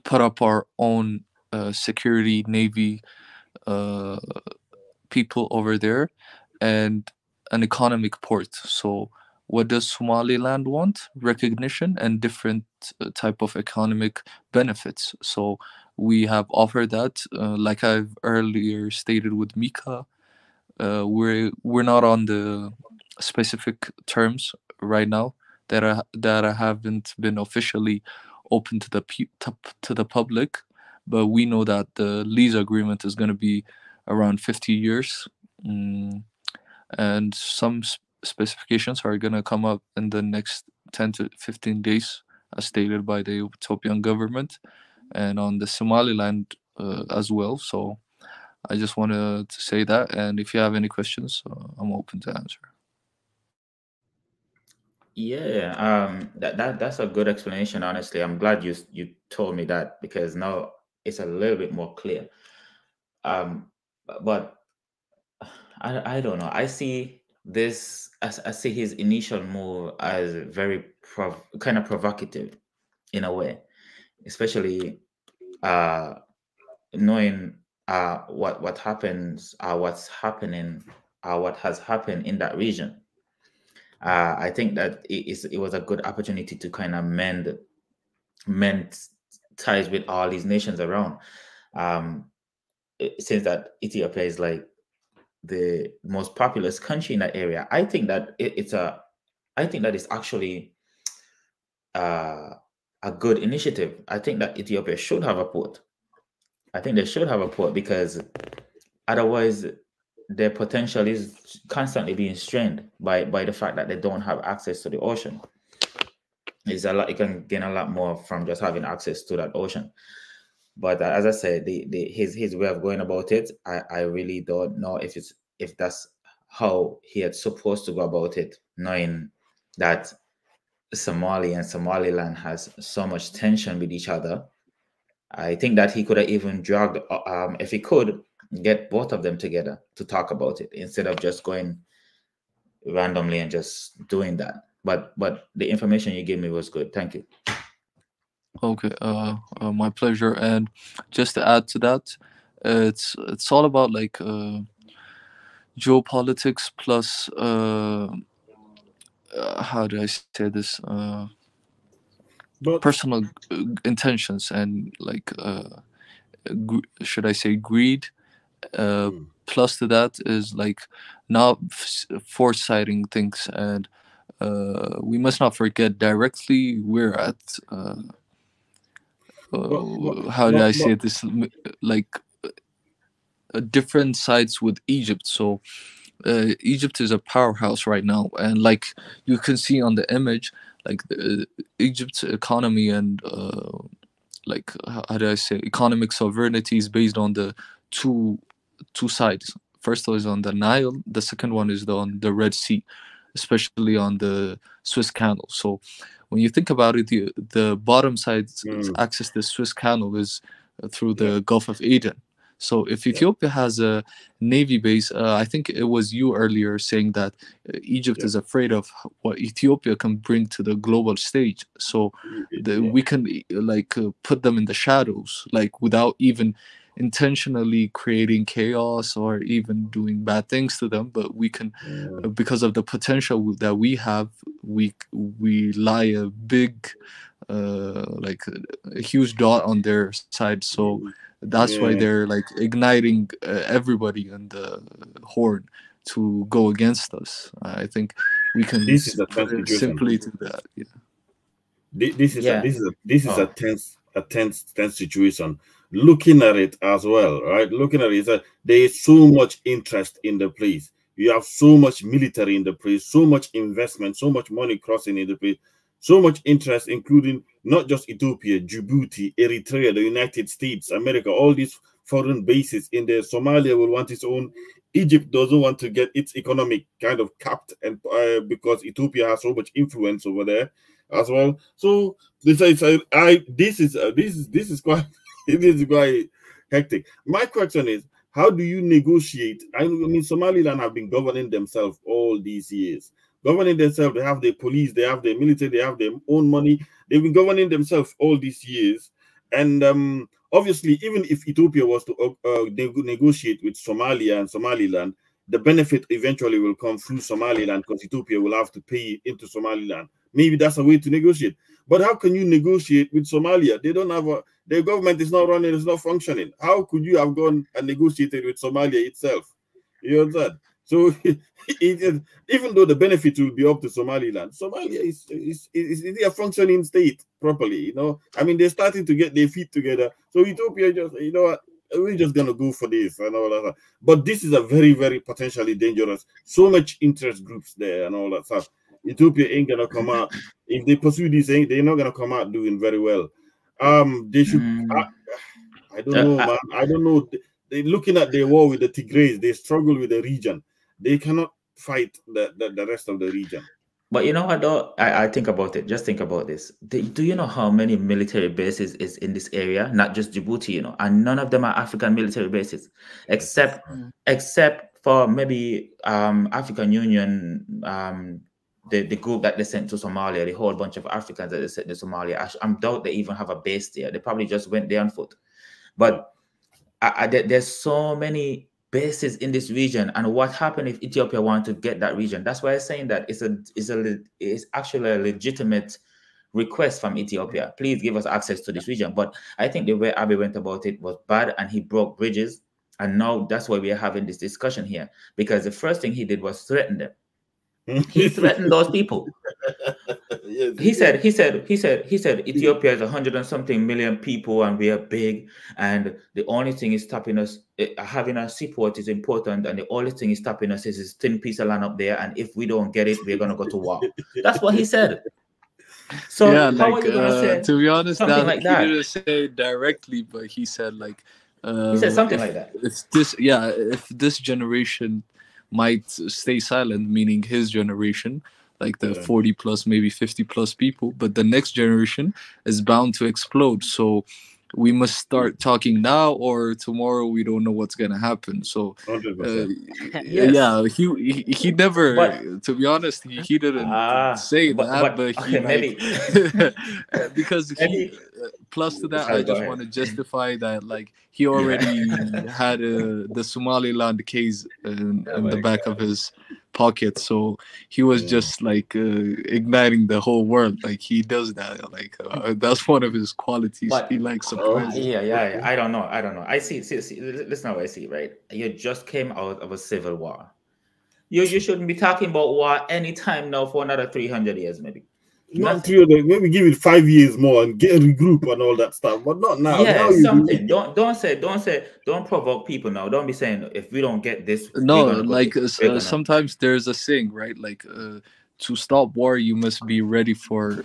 E: put up our own security, navy, people over there, and an economic port. So what does Somaliland want? Recognition and different type of economic benefits. So we have offered that, like I've earlier stated with Mika. We're not on the specific terms right now that I haven't been officially open to the public, but we know that the lease agreement is going to be around 50 years, and some specifications are going to come up in the next 10 to 15 days, as stated by the Ethiopian government, and on the Somaliland as well. So I just wanted to say that, and if you have any questions, I'm open to answer.
C: Yeah, that's a good explanation. Honestly, I'm glad you told me that, because now it's a little bit more clear. But I don't know. I see this as I see his initial move as very kind of provocative in a way, especially knowing what happens, what's happening, what has happened in that region. I think that it was a good opportunity to kind of mend ties with all these nations around. Since that Ethiopia is like the most populous country in that area. I think that I think that it's actually a good initiative. I think that Ethiopia should have a port. I think they should have a port, because otherwise their potential is constantly being strained by the fact that they don't have access to the ocean. It's a lot. You can gain a lot more from just having access to that ocean. But as I said, his way of going about it, I really don't know if that's how he had supposed to go about it, knowing that Somalia and Somaliland has so much tension with each other. I think that he could have even dragged, if he could, get both of them together to talk about it, instead of just going randomly and just doing that. But the information you gave me was good. Thank you.
E: Okay, my pleasure. And just to add to that, it's all about like geopolitics plus how do I say this? Personal intentions and like should I say greed? Plus to that is like not foresighting things, and we must not forget directly we're at how do I say this, like different sides with Egypt. So Egypt is a powerhouse right now, and like you can see on the image, like Egypt's economy and like how do I say, economic sovereignty is based on the two sides. First is on the Nile, the second one is on the Red Sea, especially on the Suez Canal. So when you think about it, the bottom side access to the Suez Canal is through the Gulf of Aden. So if Ethiopia has a navy base, I think it was you earlier saying that Egypt is afraid of what Ethiopia can bring to the global stage. So we can like put them in the shadows, like without even intentionally creating chaos or even doing bad things to them. But we can, because of the potential that we have, we lie a big, like a huge dot on their side. So that's why they're like igniting everybody in the Horn to go against us. I think we can simply do that.
D: This is a tense situation. Looking at it as well, right? Looking at it, there is so much interest in the place. You have so much military in the place, so much investment, so much money crossing in the place, so much interest, including not just Ethiopia, Djibouti, Eritrea, the United States, America, all these foreign bases in there. Somalia will want its own. Egypt doesn't want to get its economic kind of capped, and because Ethiopia has so much influence over there as well. So this is quite it is quite hectic. My question is, how do you negotiate? I mean, Somaliland have been governing themselves all these years. Governing themselves, they have their police, they have their military, they have their own money. They've been governing themselves all these years. And obviously, even if Ethiopia was to negotiate with Somalia and Somaliland, the benefit eventually will come through Somaliland, because Ethiopia will have to pay into Somaliland. Maybe that's a way to negotiate. But how can you negotiate with Somalia? They don't have their government is not running, it's not functioning. How could you have gone and negotiated with Somalia itself? You understand? So even though the benefit will be up to Somaliland, Somalia is a functioning state properly, you know. I mean, they're starting to get their feet together. So Ethiopia just, you know what, we're just gonna go for this and all that. But this is a very, very potentially dangerous. So much interest groups there and all that stuff. Ethiopia ain't gonna come out if they pursue this. They're not gonna come out doing very well. They should. I don't know, man. I don't know. They're looking at their war with the Tigrays. They struggle with the region. They cannot fight the rest of the region.
C: But you know what, though? I think about it. Just think about this. Do you know how many military bases is in this area? Not just Djibouti, you know, and none of them are African military bases, except for maybe African Union, the group that they sent to Somalia, the whole bunch of Africans that they sent to Somalia. I doubt they even have a base there. They probably just went there on foot. But there's so many bases in this region, and what happened if Ethiopia want to get that region? That's why I'm saying that it's actually a legitimate request from Ethiopia. Please give us access to this region. But I think the way Abiy went about it was bad, and he broke bridges. And now that's why we are having this discussion here, because the first thing he did was threaten them. He threatened those people. Yes, he said Ethiopia is 100 and something million people and we are big, and the only thing is stopping us, having a seaport is important, and the only thing is stopping us is this thin piece of land up there, and if we don't get it, we're gonna go to war. That's what he said. So
E: yeah,
C: how
E: like
C: are you gonna say
E: to be honest,
C: something like that?
E: He didn't say it directly, but he said like
C: he said something like that.
E: If this generation might stay silent, meaning his generation, like the 40 plus, maybe 50 plus people, but the next generation is bound to explode. So we must start talking now, or tomorrow we don't know what's gonna happen. So
C: yes.
E: yeah, he never, but, to be honest, he didn't say that, but he
C: maybe
E: because he plus to that, I just want to justify that like he already had the Somaliland case in the back of his pocket, so he was just like igniting the whole world. Like he does that, like that's one of his qualities. But, he likes surprises.
C: Yeah. I don't know. I see. Listen how I see, right? You just came out of a civil war. You shouldn't be talking about war anytime now for another 300 years, maybe.
D: Not 300, maybe give it 5 years more and get a regroup and all that stuff, but not now.
C: Yeah, now something. Don't provoke people now. Don't be saying if we don't get this.
E: No, like sometimes there's a saying, right? Like to stop war, you must be ready for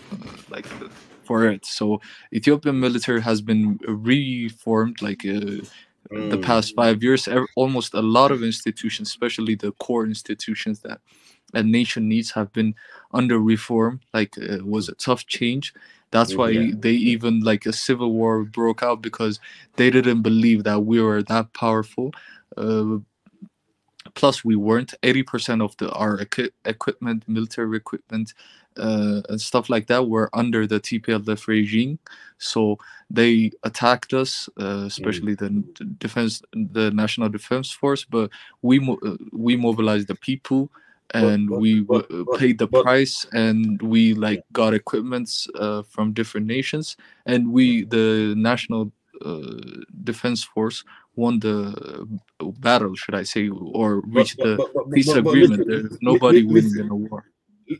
E: for it. So Ethiopian military has been reformed like the past 5 years. Almost a lot of institutions, especially the core institutions that a nation needs, have been under reform. Like it was a tough change. That's why they even like a civil war broke out, because they didn't believe that we were that powerful. Plus we weren't. 80% of our equipment, military equipment and stuff like that were under the TPLF regime. So they attacked us, especially the National Defense Force, but we mobilized the people, and we paid the price, and we like got equipments from different nations, and the National Defense Force won the battle, should I say, or reached the peace agreement. There's nobody winning in a war.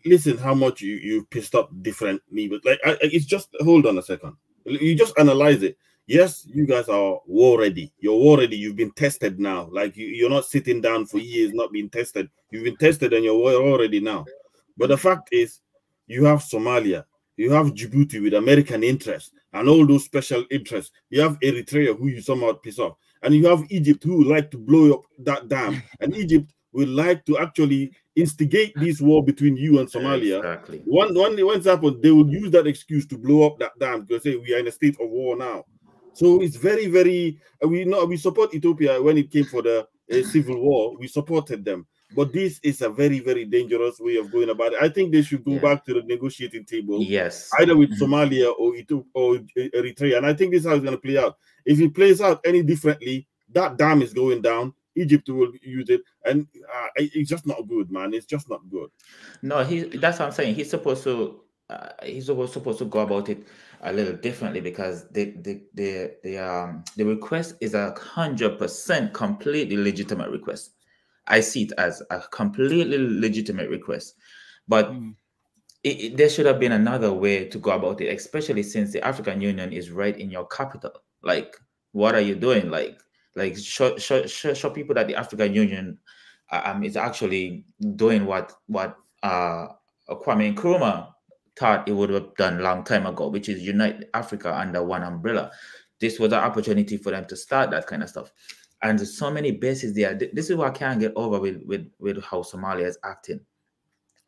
D: Listen, how much you pissed up differently, but like it's just, hold on a second. You just analyze it. Yes, you guys are war ready. You're war ready. You've been tested now. Like you're not sitting down for years not being tested. You've been tested and you're war ready now. But the fact is, you have Somalia, you have Djibouti with American interests and all those special interests. You have Eritrea, who you somehow piss off, and you have Egypt, who would like to blow up that dam. And Egypt would like to actually instigate this war between you and Somalia.
C: Exactly.
D: Once happened, they will use that excuse to blow up that dam, because say we are in a state of war now. So it's very, very. We support Ethiopia when it came for the civil war. We supported them, but this is a very, very dangerous way of going about it. I think they should go back to the negotiating table.
C: Yes,
D: either with Somalia or Eritrea, and I think this is how it's going to play out. If it plays out any differently, that dam is going down. Egypt will use it, and it's just not good, man. It's just not good.
C: No, that's what I'm saying. He's supposed to go about it a little differently, because the request is 100% completely legitimate request. I see it as a completely legitimate request, but there should have been another way to go about it, especially since the African Union is right in your capital. Like, what are you doing? Like show people that the African Union is actually doing what Kwame Nkrumah thought it would have done a long time ago, which is unite Africa under one umbrella. This was an opportunity for them to start that kind of stuff. And there's so many bases there. This is what I can't get over with how Somalia is acting.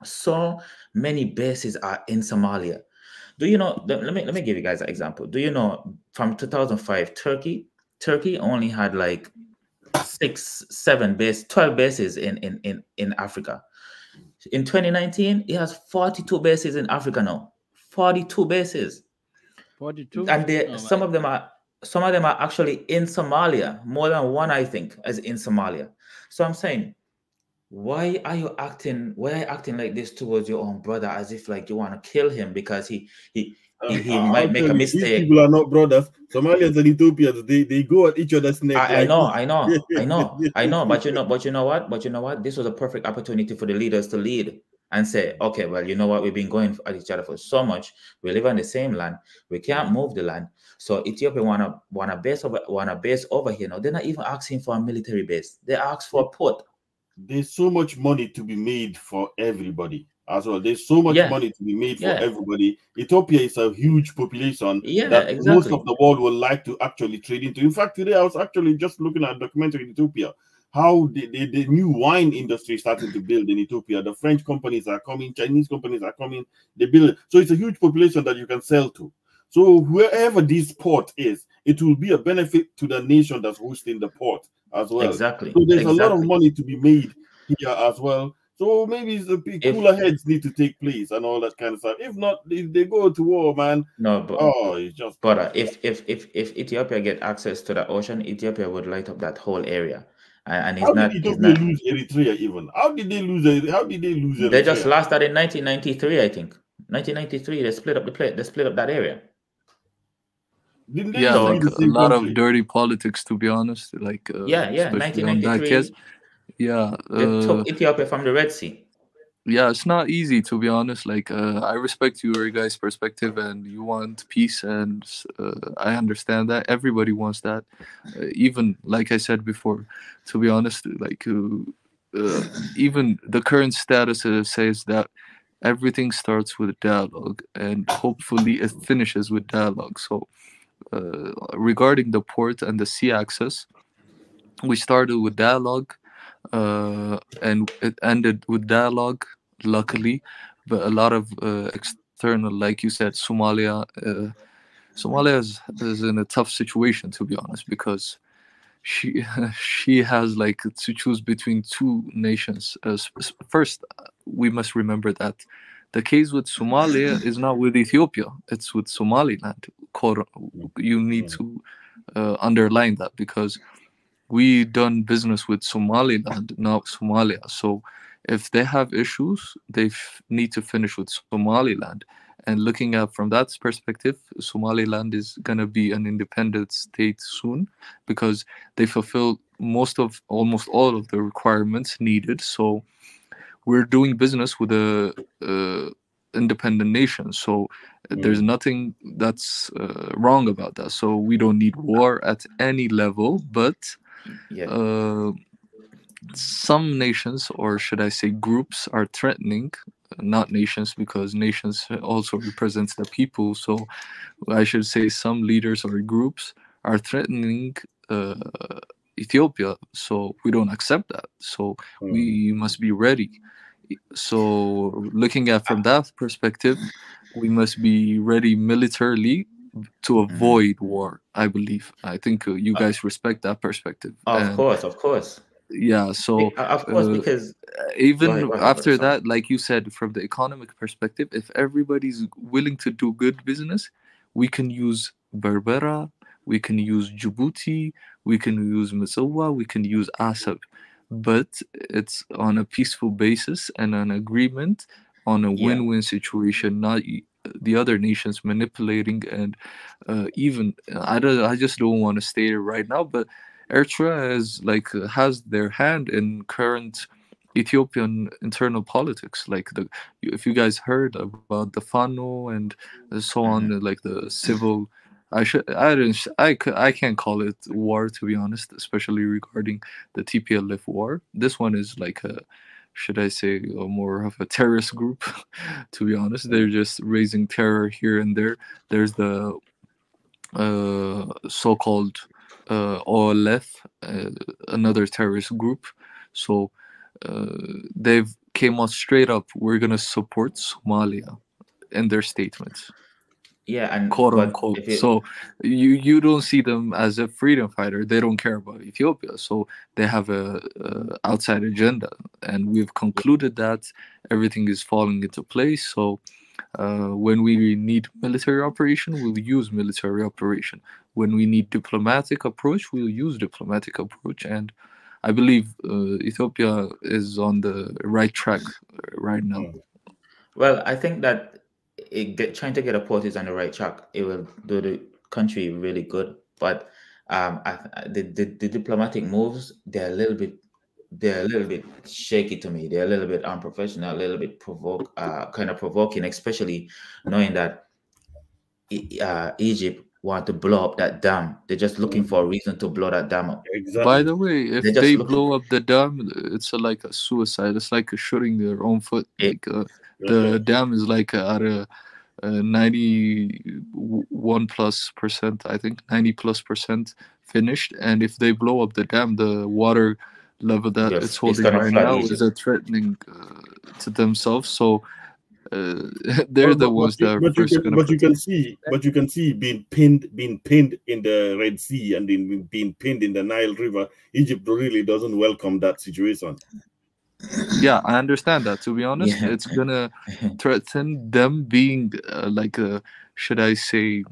C: So many bases are in Somalia. Do you know? Let me give you guys an example. Do you know from 2005, Turkey only had like 12 bases in Africa. In 2019, it has 42 bases in Africa now. 42 bases.
A: 42.
C: And some of them are actually in Somalia. More than one, I think, is in Somalia. So I'm saying, why are you acting like this towards your own brother, as if like you want to kill him because he he might make a mistake.
D: These people are not brothers. Somalians and Ethiopians, they go at each other's neck.
C: I know. But you know what? This was a perfect opportunity for the leaders to lead and say, okay, well, you know what? We've been going at each other for so much. We live on the same land. We can't move the land. So Ethiopia want a base over here. Now they're not even asking for a military base. They ask for a port.
D: There's so much money to be made for everybody as well. There's so much money to be made for everybody. Ethiopia is a huge population that most of the world would like to actually trade into. In fact, today I was actually just looking at a documentary in Ethiopia, how the new wine industry is starting to build in Ethiopia. The French companies are coming, Chinese companies are coming, they build. So it's a huge population that you can sell to. So wherever this port is, it will be a benefit to the nation that's hosting the port as well.
C: Exactly.
D: So there's a lot of money to be made here as well. So maybe the cooler heads need to take place and all that kind of stuff. If not, if they go to war, man.
C: No, but
D: it's just.
C: But if Ethiopia get access to the ocean, Ethiopia would light up that whole area. And
D: how did Ethiopia lose Eritrea even? How did they lose Eritrea?
C: They just lost that in 1993, I think. 1993, they split up that area.
D: Didn't they
E: like a lot of dirty politics, to be honest. Like
C: 1993. They took Ethiopia from the Red Sea.
E: Yeah, it's not easy, to be honest. Like I respect your guys' perspective, and you want peace, and I understand that. Everybody wants that. Even like I said before, to be honest, like even the current status says that everything starts with dialogue, and hopefully it finishes with dialogue. So regarding the port and the sea access, we started with dialogue, and it ended with dialogue, luckily. But a lot of external, like you said, Somalia is in a tough situation, to be honest, because she has like to choose between two nations. First, we must remember that the case with Somalia is not with Ethiopia, it's with Somaliland. You need to underline that, because we done business with Somaliland, not Somalia. So if they have issues, they need to finish with Somaliland. And looking at from that perspective, Somaliland is going to be an independent state soon, because they fulfill almost all of the requirements needed. So we're doing business with a independent nation. So there's nothing that's wrong about that. So we don't need war at any level. But some nations, or should I say groups, are threatening, not nations, because nations also represents the people. So I should say some leaders or groups are threatening Ethiopia. So we don't accept that. So we must be ready. So looking at from that perspective, we must be ready militarily to avoid war, I believe. I think you guys respect that perspective.
C: Of course.
E: Yeah, so
C: of course, because
E: even after that, like you said, from the economic perspective, if everybody's willing to do good business, we can use Berbera, we can use Djibouti, we can use Missowa, we can use Asab. But it's on a peaceful basis and an agreement on a win-win situation, not the other nations manipulating. And even I just don't want to state it right now, but Eritrea is like has their hand in current Ethiopian internal politics. Like if you guys heard about the Fano and so on, like the civil. I can't call it war, to be honest, especially regarding the TPLF war. This one is like should I say, more of a terrorist group, to be honest. They're just raising terror here and there. There's the so-called OLF, another terrorist group. So they've came out straight up, we're going to support Somalia in their statements.
C: Yeah, and
E: quote unquote. So you don't see them as a freedom fighter. They don't care about Ethiopia. So they have a outside agenda, and we've concluded that everything is falling into place. So when we need military operation, we'll use military operation. When we need diplomatic approach, we'll use diplomatic approach. And I believe Ethiopia is on the right track right now.
C: Well, I think that trying to get a port is on the right track. It will do the country really good. But the diplomatic moves, they're a little bit shaky to me. They're a little bit unprofessional, a little bit kind of provoking, especially knowing that Egypt want to blow up that dam. They're just looking for a reason to blow that dam up.
D: Exactly.
E: By the way, if they blow up the dam, it's like a suicide. It's like shooting their own foot. The dam is like at a 91+%, I think 90+% finished. And if they blow up the dam, the water level that it's holding right now is threatening to themselves. So they're the ones that are first going to.
D: But you can see being pinned in the Red Sea and being pinned in the Nile River. Egypt really doesn't welcome that situation.
E: Yeah, I understand that. To be honest, it's gonna threaten them being should I say,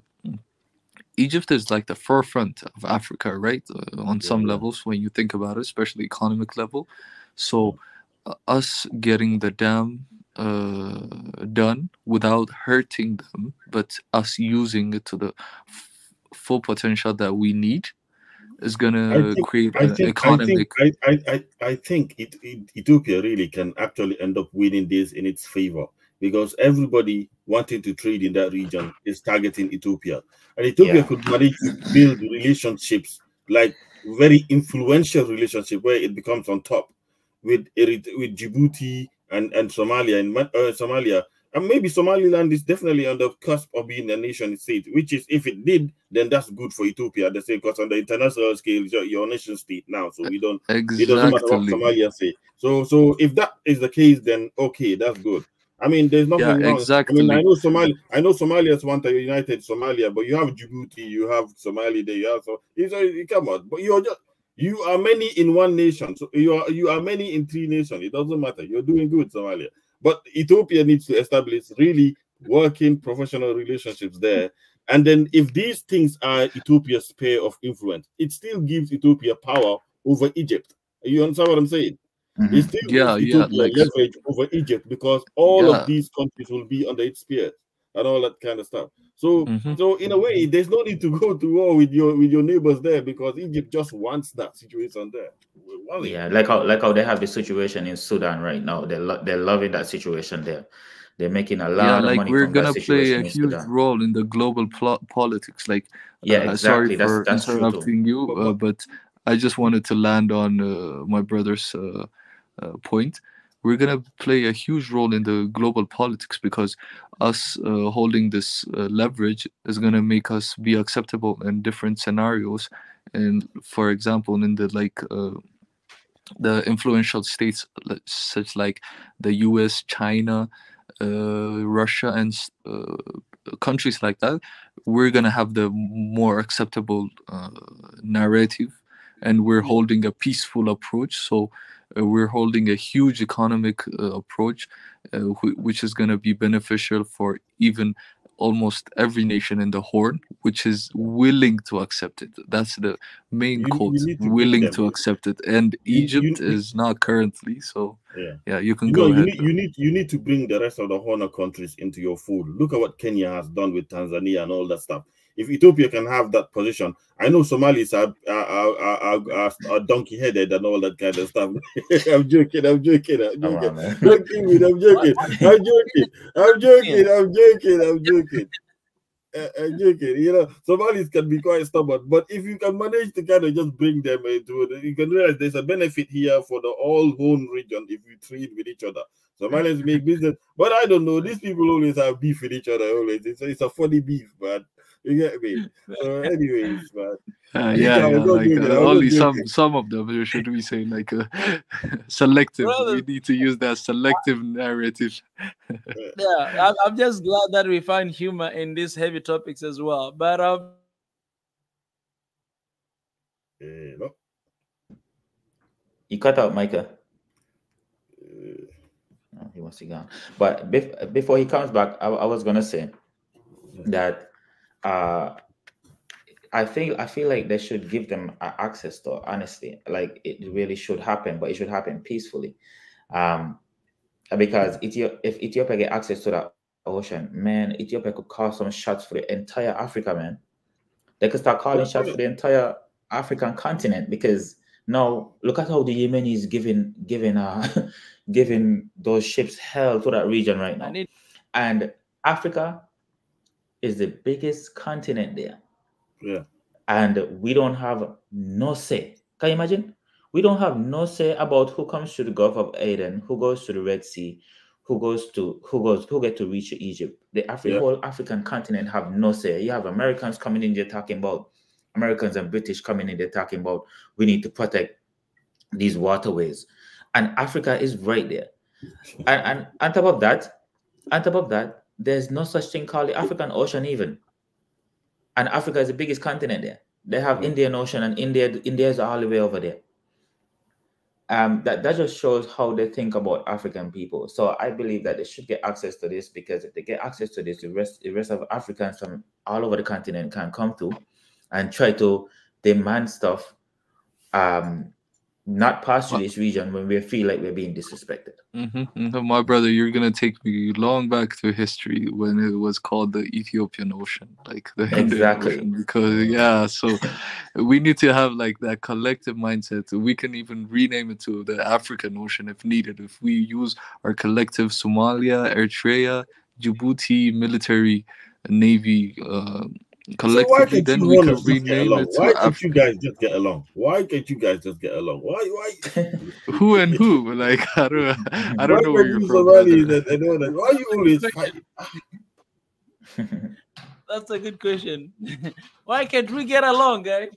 E: Egypt is like the forefront of Africa, right? On some levels, when you think about it, especially economic level. So us getting the dam done without hurting them, but us using it to the full potential that we need, is gonna create an economic.
D: I think Ethiopia really can actually end up winning this in its favor, because everybody wanting to trade in that region is targeting Ethiopia, and Ethiopia could manage to build relationships, like very influential relationship, where it becomes on top with Djibouti and Somalia Somalia. And maybe Somaliland is definitely on the cusp of being a nation state, which is, if it did, then that's good for Ethiopia. The same, because on the international scale, you're a nation state now, so it doesn't matter what Somalia say. So if that is the case, then okay, that's good. I mean, there's nothing wrong.
E: Exactly.
D: I mean, I know Somalians want a united Somalia, but you have Djibouti, you have Somalia there, you have come on, but you are many in one nation, so you are many in three nations. It doesn't matter. You're doing good, Somalia. But Ethiopia needs to establish really working professional relationships there. And then if these things are Ethiopia's sphere of influence, it still gives Ethiopia power over Egypt. You understand what I'm saying? It still gives Ethiopia leverage over Egypt, because all of these countries will be under its sphere and all that kind of stuff. So so in a way, there's no need to go to war with your neighbors there, because Egypt just wants that situation there.
C: Yeah, like how they have the situation in Sudan right now. They're loving that situation there. They're making a lot of money.
E: We're
C: from
E: gonna
C: that
E: play a
C: in
E: huge
C: Sudan.
E: role in the global politics.
C: Exactly.
E: Sorry for
C: that's
E: interrupting you, but I just wanted to land on my brother's point. We're gonna play a huge role in the global politics, because us holding this leverage is gonna make us be acceptable in different scenarios. And for example, in the influential states such like the US, China, Russia, and countries like that, we're gonna have the more acceptable narrative, and we're holding a peaceful approach. So we're holding a huge economic approach, which is going to be beneficial for even almost every nation in the Horn, which is willing to accept it. That's the main quote, willing to accept it. And Egypt is not currently. So you can go ahead.
D: You need to bring the rest of the Horn countries into your fold. Look at what Kenya has done with Tanzania and all that stuff. If Ethiopia can have that position, I know Somalis are donkey-headed and all that kind of stuff. I'm joking. I'm joking. You know, Somalis can be quite stubborn, but if you can manage to kind of just bring them into it, you can realize there's a benefit here for the whole region if you trade with each other. Somalians make business, but I don't know. These people always have beef with each other. Always, it's a funny beef, but you get me. So, anyways, man.
E: Only some of them, should we say, selective. We need to use that selective narrative.
A: I'm just glad that we find humor in these heavy topics as well. But
C: you cut out, Micah. He wants to go. But before he comes back, I was gonna say that. I feel like they should give them access to, honestly, like it really should happen, but it should happen peacefully, because if Ethiopia get access to that Ocean, man, Ethiopia could call some shots for the entire Africa, man. They could start calling shots for the entire African continent, because now look at how the Yemenis giving giving those ships hell to that region right now. And Africa is the biggest continent there.
D: Yeah.
C: And we don't have no say. Can you imagine? We don't have no say about who comes to the Gulf of Aden, who goes to the Red Sea, who get to reach Egypt. The whole African continent have no say. You have Americans coming in there talking about, Americans and British coming in there talking about, we need to protect these waterways, and Africa is right there. And on top of that, there's no such thing called the African Ocean even. And Africa is the biggest continent there. They have Indian Ocean, and India is all the way over there. That just shows how they think about African people. So I believe that they should get access to this, because if they get access to this, the rest of Africans from all over the continent can come through and try to demand stuff, not pass through this region when we feel like we're being disrespected.
E: My brother, you're gonna take me long back to history when it was called the Ethiopian Ocean, like the Indian Ocean, because so we need to have like that collective mindset. We can even rename it to the African Ocean if needed. If we use our collective Somalia, Eritrea, Djibouti military navy collectively, then we can rename it to
D: Why can't you guys just get along? Why can't you guys just get along? Why?
E: Who and who? Like, I don't know where you're from.
D: Why you always fighting?
A: That's a good question. Why can't we get along, guys?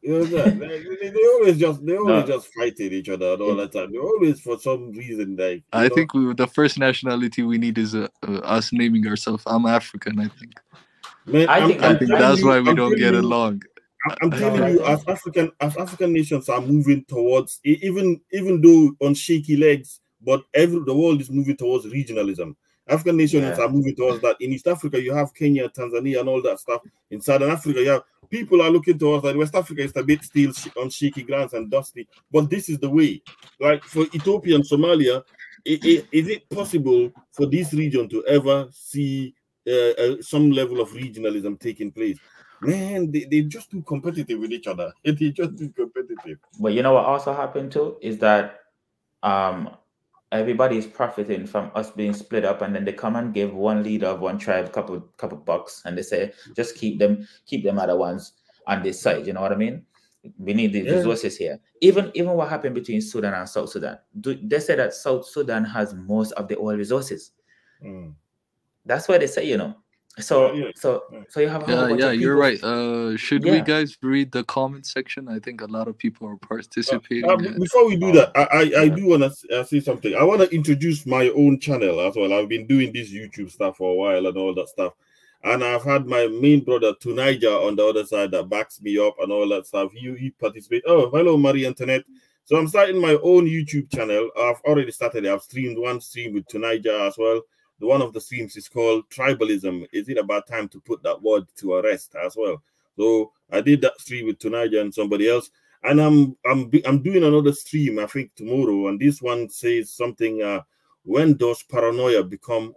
D: You know that they always just fighting each other all the time. They always, for some reason, like
E: I think the first nationality we need is us naming ourselves. I'm African, I think.
D: Man,
E: I think that's why we don't get along.
D: I'm telling you, as African nations are moving towards, even though on shaky legs, but the world is moving towards regionalism. African nations are moving towards that. In East Africa, you have Kenya, Tanzania, and all that stuff. In Southern Africa, you have people are looking towards that. West Africa is a bit still on shaky grounds and dusty, but this is the way. Like for Ethiopia and Somalia, is it possible for this region to ever see some level of regionalism taking place? Man, they're just too competitive with each other. They're just too competitive.
C: But you know what also happened too is that everybody is profiting from us being split up, and then they come and give one leader of one tribe a couple bucks, and they say just keep them other ones on this side. You know what I mean? We need the resources here. Even what happened between Sudan and South Sudan, they say that South Sudan has most of the oil resources. That's why they say, you know. So you have
E: you're right. Should we guys read the comment section? I think a lot of people are participating.
D: Before we do that, I do want to say something. I want to introduce my own channel as well. I've been doing this YouTube stuff for a while and all that stuff, and I've had my main brother Tunija on the other side that backs me up and all that stuff. He participates. Oh, hello, Marie Antoinette. So I'm starting my own YouTube channel. I've already started it. I've streamed one stream with Tunija as well. One of the streams is called Tribalism. Is it about time to put that word to rest as well? So I did that stream with Tunija and somebody else, and I'm doing another stream I think tomorrow, and this one says something. When does paranoia become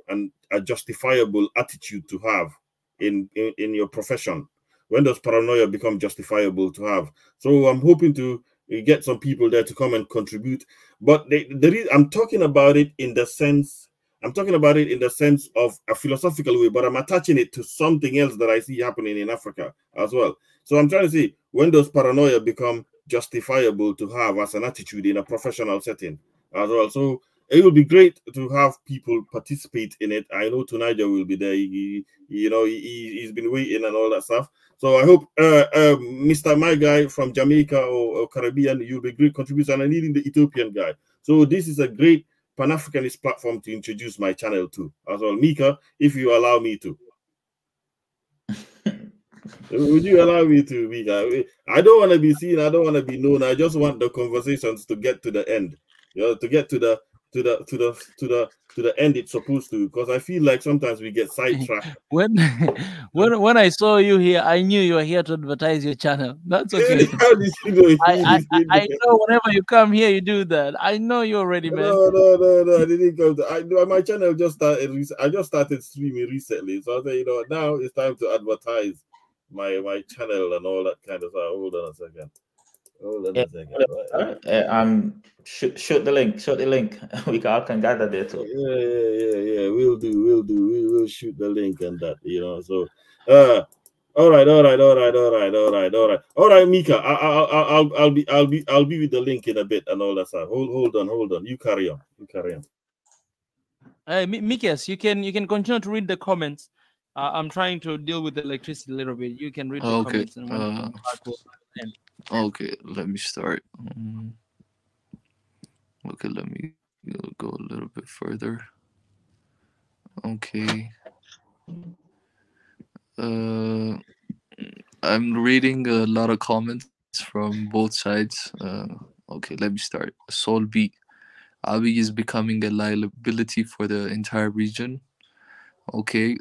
D: a justifiable attitude to have in your profession? When does paranoia become justifiable to have? So I'm hoping to get some people there to come and contribute. But I'm talking about it in the sense. I'm talking about it in the sense of a philosophical way, but I'm attaching it to something else that I see happening in Africa as well. So I'm trying to see, when does paranoia become justifiable to have as an attitude in a professional setting as well? So it will be great to have people participate in it. I know Tunija will be there. He's been waiting and all that stuff. So I hope Mr. My guy from Jamaica or Caribbean, you'll be great contributor, and I need the Ethiopian guy. So this is a great Pan-Africanist platform to introduce my channel to as well. Mika, if you allow me to. Would you allow me to, Mika? I don't want to be seen, I don't want to be known. I just want the conversations to get to the end. To get to to the end it's supposed to, because I feel like sometimes we get sidetracked.
A: when I saw you here, I knew you were here to advertise your channel. That's okay.
D: How did you know?
A: I know whenever you come here, you do that. I know you already, man.
D: No. I didn't come to. My channel just started. I just started streaming recently, so I said, now it's time to advertise my channel and all that kind of stuff. Hold on a second.
C: Shoot the link. Shoot the link. We all can gather there too.
D: Yeah. We'll do. We'll shoot the link and that. So, all right, Mika. I'll be with the link in a bit and all that stuff. Hold on. You carry on.
A: Mikas, you can continue to read the comments. I'm trying to deal with the electricity a little bit. You can read the comments. And
E: okay, let me start. Okay, let me go a little bit further. Okay. I'm reading a lot of comments from both sides. Okay, let me start. Soul B. Abiy is becoming a liability for the entire region. Okay.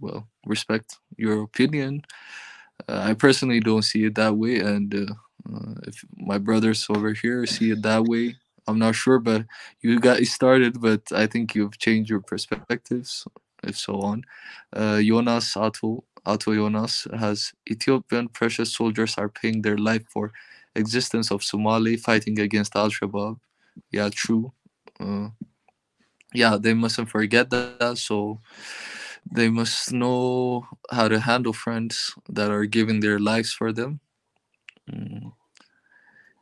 E: Well, respect your opinion. I personally don't see it that way, and if my brothers over here see it that way, I'm not sure, but you guys started, but I think you've changed your perspectives, if so on. Jonas Ato Jonas has Ethiopian precious soldiers are paying their life for existence of Somali fighting against Al-Shabaab. Yeah, true. Yeah, they mustn't forget that, so they must know how to handle friends that are giving their lives for them.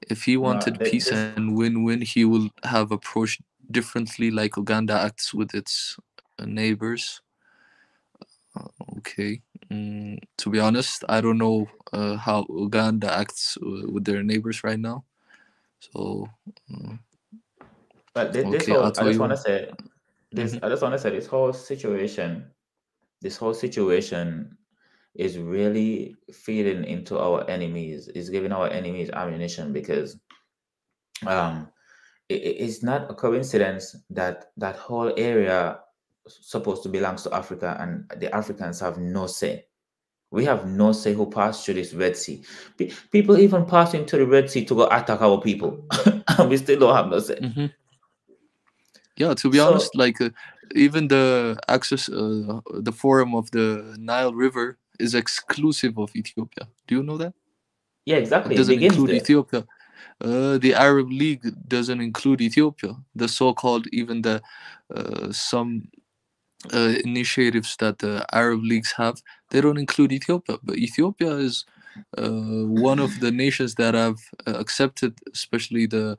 E: If he wanted peace and win-win, he will have approached differently like Uganda acts with its neighbors. Okay. To be honest, I don't know how Uganda acts with their neighbors right now. So,
C: but this
E: okay,
C: whole, I just want to say this. I just want to say this whole situation is really feeding into our enemies. Is giving our enemies ammunition, because it's not a coincidence that that whole area supposed to belongs to Africa, and the Africans have no say. We have no say who passed through this Red Sea. People even passing to the Red Sea to go attack our people, and we still don't have no say.
E: Yeah, to be honest, like even the access, the forum of the Nile River is exclusive of Ethiopia. Do you know that?
C: Yeah, exactly.
E: It doesn't include Ethiopia. The Arab League doesn't include Ethiopia. The so-called, even the some initiatives that the Arab Leagues have, they don't include Ethiopia. But Ethiopia is one of the nations that have accepted, especially the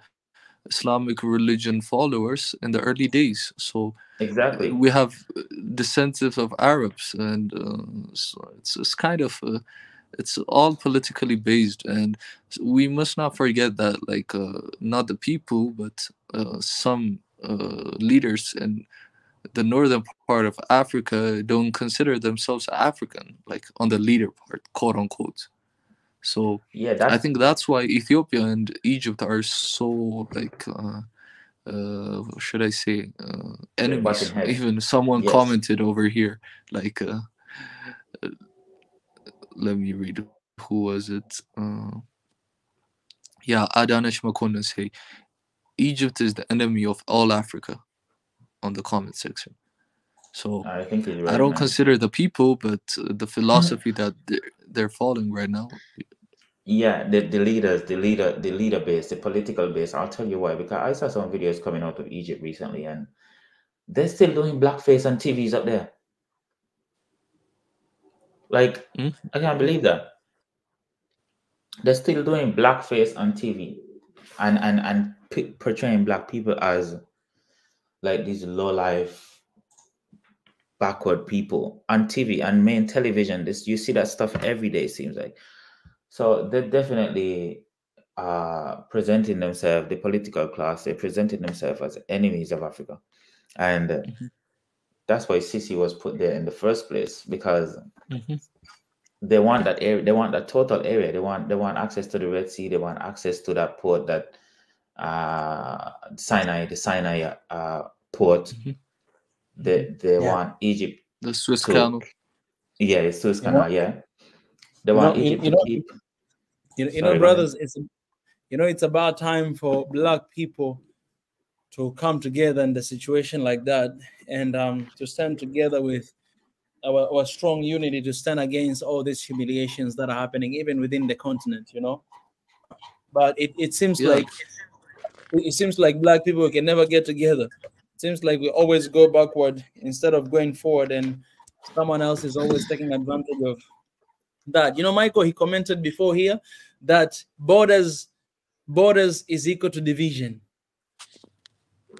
E: Islamic religion followers in the early days. So
C: exactly,
E: we have descendants of Arabs, and so it's kind of it's all politically based, and we must not forget that, like not the people, but some leaders in the northern part of Africa don't consider themselves African, like on the leader part, quote unquote. So
C: yeah,
E: I think that's why Ethiopia and Egypt are so, like should I say, enemies. Even someone commented over here, like let me read, who was it? Yeah, Adanesh Makonnen say Egypt is the enemy of all Africa on the comment section. So
C: I think he's right,
E: I don't
C: man.
E: consider the people, but the philosophy that they're following right now.
C: Yeah, the leader base, the political base. I'll tell you why. Because I saw some videos coming out of Egypt recently, and they're still doing blackface on TVs up there. Like, I can't believe that. They're still doing blackface on TV, and portraying black people as like these low life, backward people on TV and main television. You see that stuff every day, seems like. So they're definitely presenting themselves, the political class, they're presenting themselves as enemies of Africa. And that's why Sisi was put there in the first place, because they want that area, they want that total area, they want access to the Red Sea, they want access to that port that the Sinai port. They want Egypt,
E: the Suez Canal.
C: Yeah, it's Suez Canal. Yeah, they want Egypt to keep.
A: Brothers, it's about time for Black people to come together in the situation like that, and to stand together with our strong unity to stand against all these humiliations that are happening even within the continent. But it seems like Black people can never get together. It seems like we always go backward instead of going forward, and someone else is always taking advantage of that. Michael, he commented before here that borders is equal to division.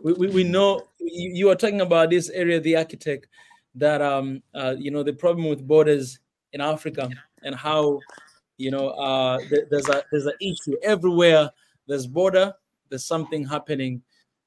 A: We know you are talking about this area, the architect, that the problem with borders in Africa and how there's an issue everywhere. There's border, there's something happening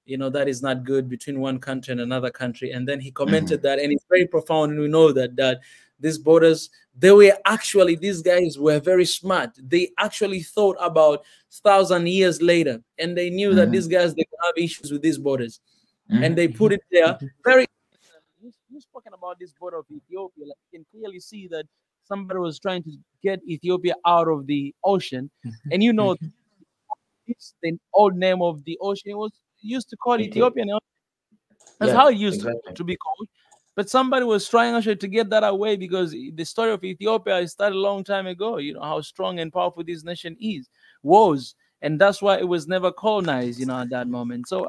A: that is not good between one country and another country. And then he commented that, and it's very profound, and we know that these borders, these guys were very smart. They actually thought about 1,000 years later, and they knew that these guys, they have issues with these borders, and they put it there very. You've spoken about this border of Ethiopia. Like, you can clearly see that somebody was trying to get Ethiopia out of the ocean, and it's the old name of the ocean. It was used to call Ethiopian. That's how it used to be called. But somebody was trying actually to get that away, because the story of Ethiopia started a long time ago. How strong and powerful this nation was, and that's why it was never colonized. At that moment. So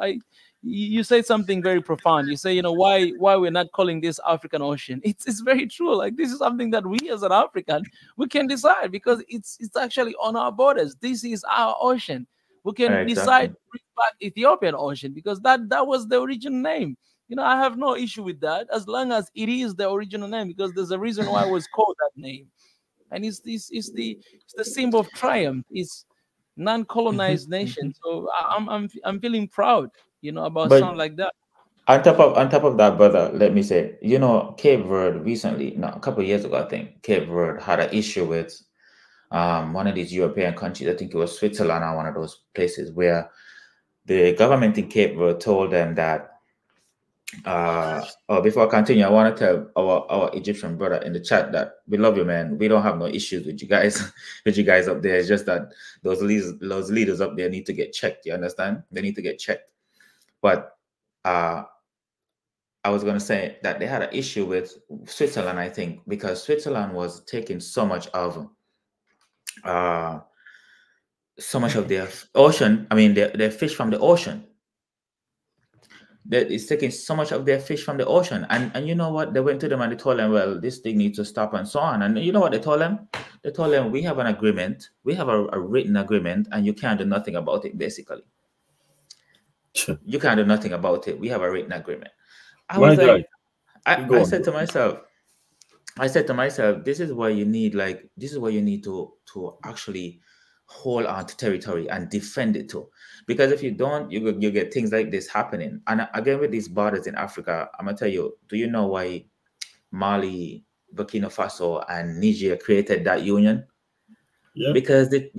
A: you say something very profound. You say, why we're not calling this African Ocean? It's very true. Like, this is something that we as an African, we can decide, because it's actually on our borders. This is our ocean. We can decide to bring back Ethiopian Ocean, because that was the original name. I have no issue with that, as long as it is the original name, because there's a reason why it was called that name, and it's the symbol of triumph. It's non-colonized nation. So I'm feeling proud, about something like that.
C: On top of that, brother, let me say, Cape Verde recently, a couple of years ago, I think Cape Verde had an issue with one of these European countries. I think it was Switzerland or one of those places, where the government in Cape Verde told them that. Before I continue, I want to tell our Egyptian brother in the chat that we love you, man. We don't have no issues with you guys, up there. It's just that those leaders up there need to get checked. You understand? They need to get checked. But I was going to say that they had an issue with Switzerland, I think, because Switzerland was taking so much of their ocean. I mean, their fish from the ocean. That is taking so much of their fish from the ocean, and you know what? They went to them and they told them, well, this thing needs to stop and so on. And you know what they told them? They told them, we have an agreement, we have a written agreement, and you can't do nothing about it. Basically, you can't do nothing about it. We have a written agreement. I said to myself, this is where you need to actually hold on to territory and defend it too, because if you don't, you get things like this happening. And again, with these borders in Africa, I'm gonna tell you, do you know why Mali, Burkina Faso, and Niger created that union? Because the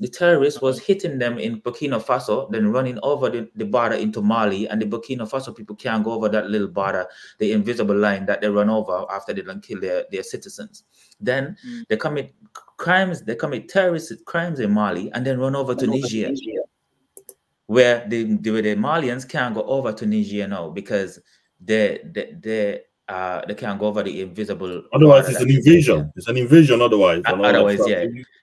C: terrorists was hitting them in Burkina Faso, then running over the border into Mali, and the Burkina Faso people can't go over that little border, the invisible line that they run over after they don't kill their citizens. Then they commit crimes, they commit terrorist crimes in Mali, and then run over to Niger, where the Malians can't go over to Niger now, because they can't go over the invisible.
D: Otherwise, it's an invasion. It's an invasion. Otherwise,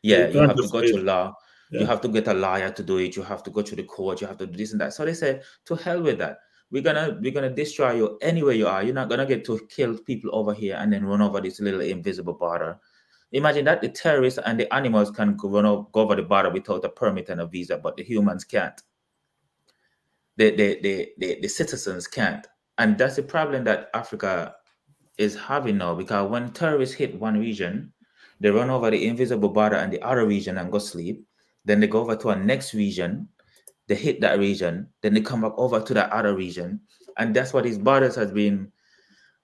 C: you have to go to law. You have to get a lawyer to do it. You have to go to the court. You have to do this and that. So they said, to hell with that. We're gonna destroy you anywhere you are. You're not gonna get to kill people over here and then run over this little invisible border. Imagine that the terrorists and the animals can go over the border without a permit and a visa, but the humans can't. The citizens can't. And that's the problem that Africa is having now, because when terrorists hit one region, they run over the invisible border and the other region and go sleep. Then they go over to a next region, they hit that region, then they come back over to that other region. And that's what these borders has been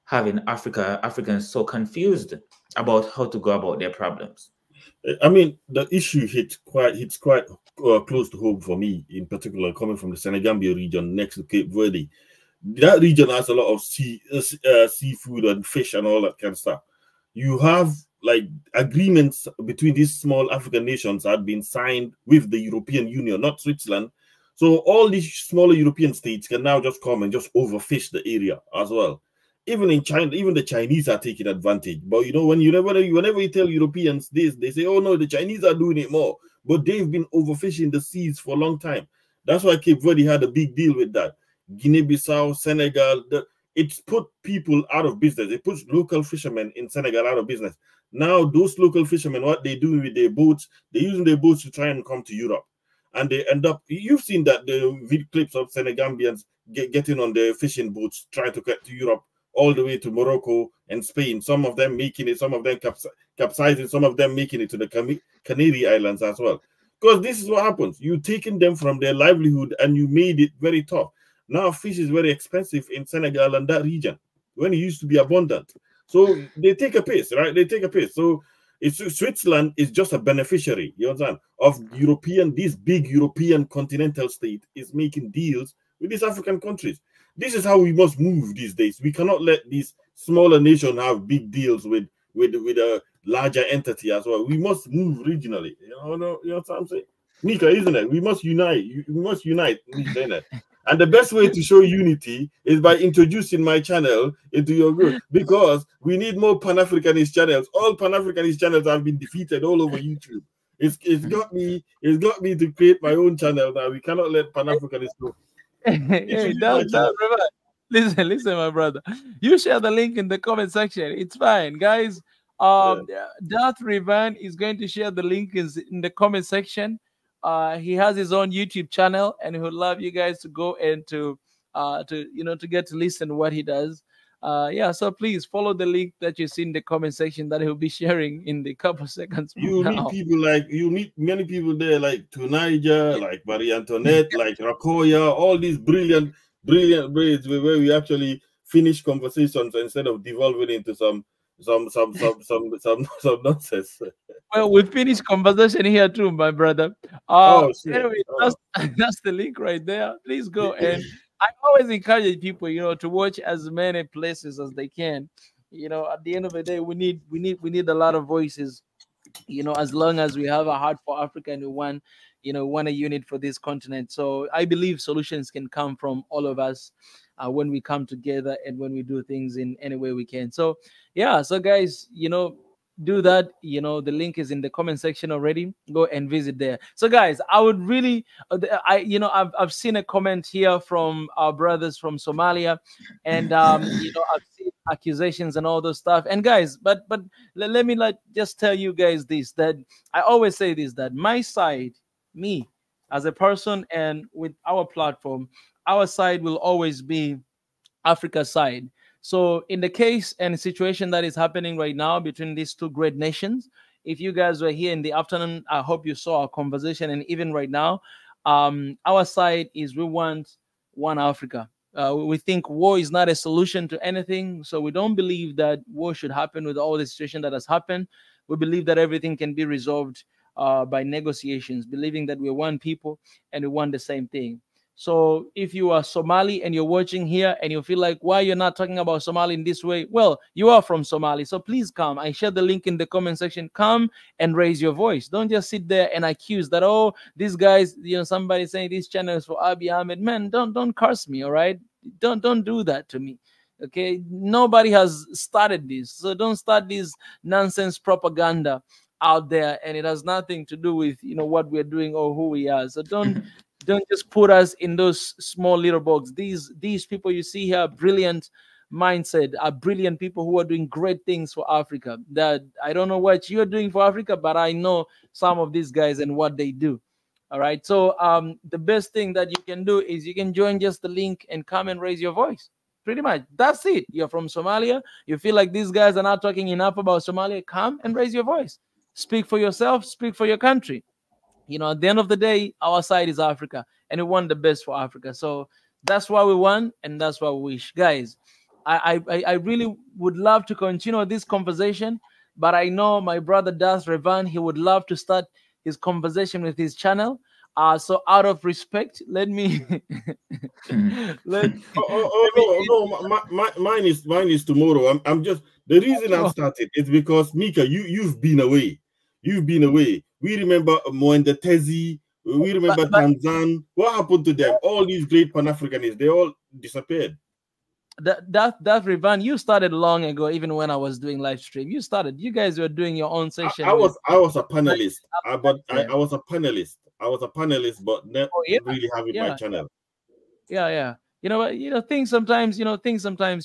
C: having Africans so confused about how to go about their problems.
D: I mean, the issue hits quite close to home for me, in particular, coming from the Senegambia region next to Cape Verde. That region has a lot of seafood and fish and all that kind of stuff. You have like agreements between these small African nations had been signed with the European Union, not Switzerland. So all these smaller European states can now just come and just overfish the area as well. Even in China, even the Chinese are taking advantage. But you know, whenever you tell Europeans this, they say, "Oh no, the Chinese are doing it more." But they've been overfishing the seas for a long time. That's why Cape Verde had a big deal with that. Guinea-Bissau, Senegal, it's put people out of business. It puts local fishermen in Senegal out of business. Now, those local fishermen, what they do with their boats, they're using their boats to try and come to Europe. And they end up, you've seen that the clips of Senegambians getting on their fishing boats, trying to get to Europe, all the way to Morocco and Spain. Some of them making it, some of them capsizing, some of them making it to the Canary Islands as well. Because this is what happens. You've taken them from their livelihood and you made it very tough. Now fish is very expensive in Senegal and that region when it used to be abundant. So they take a piss, right? They take a piss. So Switzerland is just a beneficiary, you understand, of this big European continental state is making deals with these African countries. This is how we must move these days. We cannot let these smaller nations have big deals with a larger entity as well. We must move regionally. You know what I'm saying? Nika, isn't it? We must unite. We must unite, isn't it? And the best way to show unity is by introducing my channel into your group, because we need more Pan-Africanist channels. All Pan-Africanist channels have been defeated all over YouTube. It's got me to create my own channel now. We cannot let Pan-Africanists go.
A: Listen, my brother. You share the link in the comment section. It's fine, guys. Darth Rivan is going to share the link in the comment section. He has his own YouTube channel, and he would love you guys to go and to get to listen to what he does. So please follow the link that you see in the comment section that he'll be sharing in the couple seconds.
D: You meet many people there, like Tunija, like Marie Antoinette, like Rakoya, all these brilliant braids where we actually finish conversations instead of devolving into some nonsense.
A: Well, we finished conversation here too, my brother. Anyway, that's the link right there. Please go. And I always encourage people, to watch as many places as they can. At the end of the day, we need a lot of voices. As long as we have a heart for Africa and we want a unit for this continent. So I believe solutions can come from all of us when we come together and when we do things in any way we can. So guys, do that. The link is in the comment section already. Go and visit there. So guys, I would really I've seen a comment here from our brothers from Somalia, and I've seen accusations and all those stuff. And guys, but let me just tell you guys this, that I always say this, that my side, me as a person, and with our platform, our side will always be Africa's side. So in the case and situation that is happening right now between these two great nations, if you guys were here in the afternoon, I hope you saw our conversation. And even right now, our side is we want one Africa. We think war is not a solution to anything. So we don't believe that war should happen with all the situation that has happened. We believe that everything can be resolved by negotiations, believing that we're one people and we want the same thing. So if you are Somali and you're watching here and you feel like, why you're not talking about Somali in this way? Well, you are from Somali. So please come. I share the link in the comment section. Come and raise your voice. Don't just sit there and accuse that, oh, these guys, somebody saying this channel is for Abiy Ahmed. Man, don't curse me, all right? Don't do that to me. Okay? Nobody has started this. So don't start this nonsense propaganda out there, and it has nothing to do with what we're doing or who we are. So don't just put us in those small little boxes. These people you see here are brilliant mindset, are brilliant people who are doing great things for Africa. That I don't know what you're doing for Africa, but I know some of these guys and what they do. All right. So the best thing that you can do is you can join just the link and come and raise your voice. Pretty much. That's it. You're from Somalia. You feel like these guys are not talking enough about Somalia. Come and raise your voice. Speak for yourself. Speak for your country. At the end of the day, our side is Africa, and we want the best for Africa. So that's what we want, and that's what we wish. Guys, I really would love to continue this conversation, but I know my brother Das Revan, he would love to start his conversation with his channel. So out of respect, let me let
D: mine is tomorrow. I'm just, the reason I've started is because Mika, you've been away. You've been away. We remember Mwendetezi, we remember Tanzan. What happened to them? All these great Pan-Africanists, they all disappeared.
A: That Rivan, you started long ago, even when I was doing live stream. You guys were doing your own session.
D: I was a panelist, but I was a panelist. I was a panelist, but not really having my channel.
A: Yeah. You know, things sometimes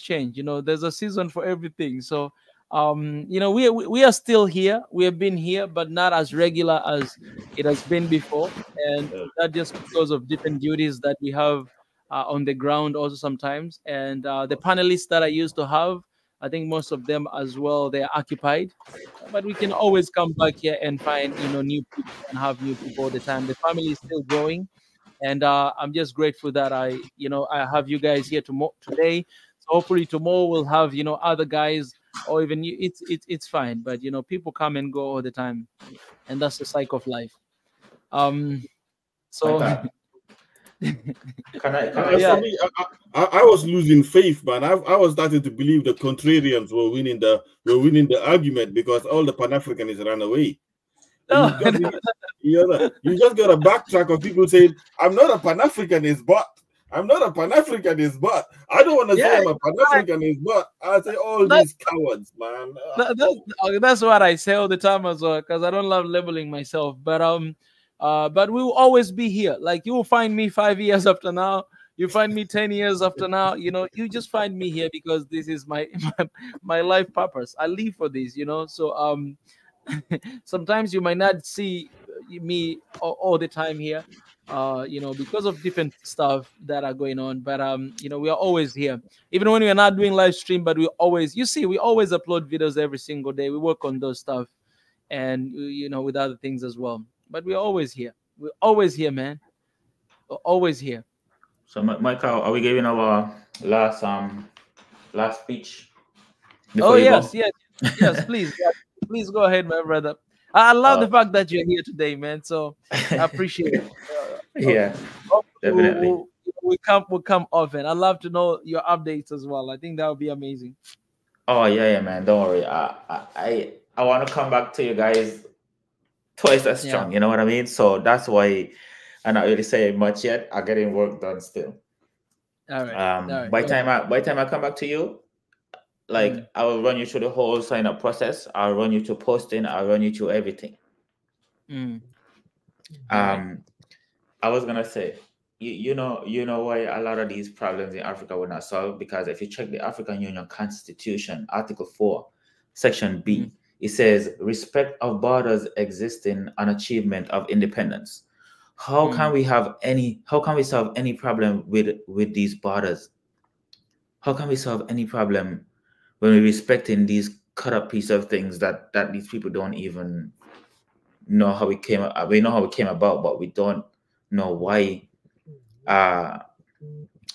A: change. You know, there's a season for everything. So you know, we are still here. We have been here, but not as regular as it has been before. And that just because of different duties that we have on the ground also sometimes. And the panelists that I used to have, I think most of them as well, they're occupied. But we can always come back here and find, you know, new people and have new people all the time. The family is still growing. And I'm just grateful that I have you guys here today. So hopefully tomorrow we'll have, you know, other guys, or even you. It's fine. But, you know, people come and go all the time. And that's the cycle of life. So...
D: I was losing faith, man. I was starting to believe the contrarians were winning the argument because all the Pan-Africanists ran away. You just got a backtrack of people saying, I'm not a Pan-Africanist, but I don't want to say I'm a Pan-Africanist, but I say all these cowards, man.
A: That's what I say all the time as well, because I don't love labeling myself. But we will always be here. Like, you will find me 5 years after now. You find me 10 years after now. You know, you just find me here because this is my life purpose. I live for this, you know. So sometimes you might not see me all the time here, you know, because of different stuff that are going on. But you know, we are always here, even when we are not doing live stream. But we always upload videos every single day. We work on those stuff, and you know, with other things as well. But we're always here. We're always here, man. We're always here.
C: So, Michael, are we giving our last speech?
A: Yes, please. Please go ahead, my brother. I love the fact that you're here today, man. So I appreciate it.
C: Yeah, definitely.
A: We'll come often. I'd love to know your updates as well. I think that would be amazing.
C: Oh yeah, man. Don't worry. I want to come back to you guys twice as strong, you know what I mean? So that's why I'm not really saying much yet. I'm getting work done still.
A: All right.
C: By time I come back to you, like I will run you through the whole sign up process. I'll run you to posting. I'll run you through everything. I was gonna say, you know why a lot of these problems in Africa were not solved, because if you check the African Union Constitution, Article 4, Section B. It says respect of borders existing on achievement of independence. How can we solve any problem with these borders? How can we solve any problem when we're respecting these cut up piece of things that these people don't even know how it came? We know how it came about, but we don't know why.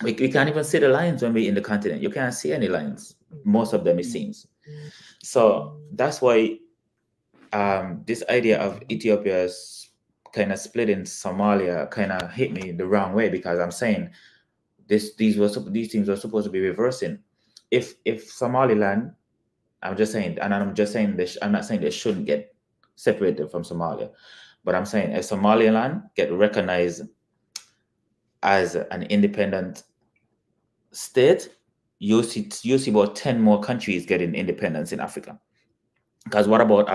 C: We can't even see the lines when we're in the continent. You can't see any lines. Most of them, it seems. So that's why this idea of Ethiopia's kind of splitting Somalia kind of hit me the wrong way, because I'm saying these things were supposed to be reversing. If Somaliland, I'm not saying they shouldn't get separated from Somalia, but I'm saying if Somaliland get recognized as an independent state, you see about 10 more countries getting independence in Africa. Because what about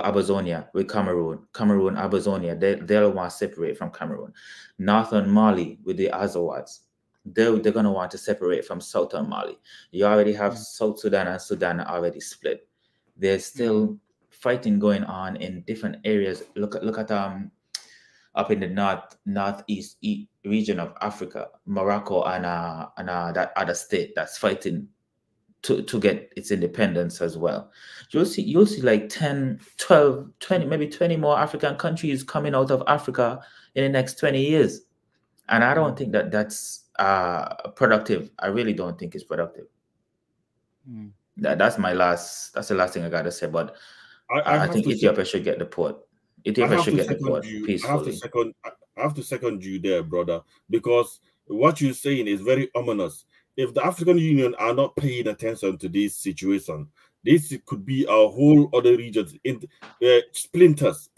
C: Amazonia with Cameroon, Amazonia, they'll want to separate from Cameroon. Northern Mali with the Azawads, they're going to want to separate from Southern Mali. You already have South Sudan and Sudan already split. There's still fighting going on in different areas. Look at up in the northeast region of Africa, Morocco and that other state that's fighting to get its independence as well. You'll see like 10, 12, 20, maybe 20 more African countries coming out of Africa in the next 20 years. And I don't think that's productive. I really don't think it's productive. That's the last thing I gotta say. But I think Ethiopia should get the port. Ethiopia should get the port peacefully.
D: I have to second you there, brother, because what you're saying is very ominous. If the African Union are not paying attention to this situation, this could be a whole other regions in splinters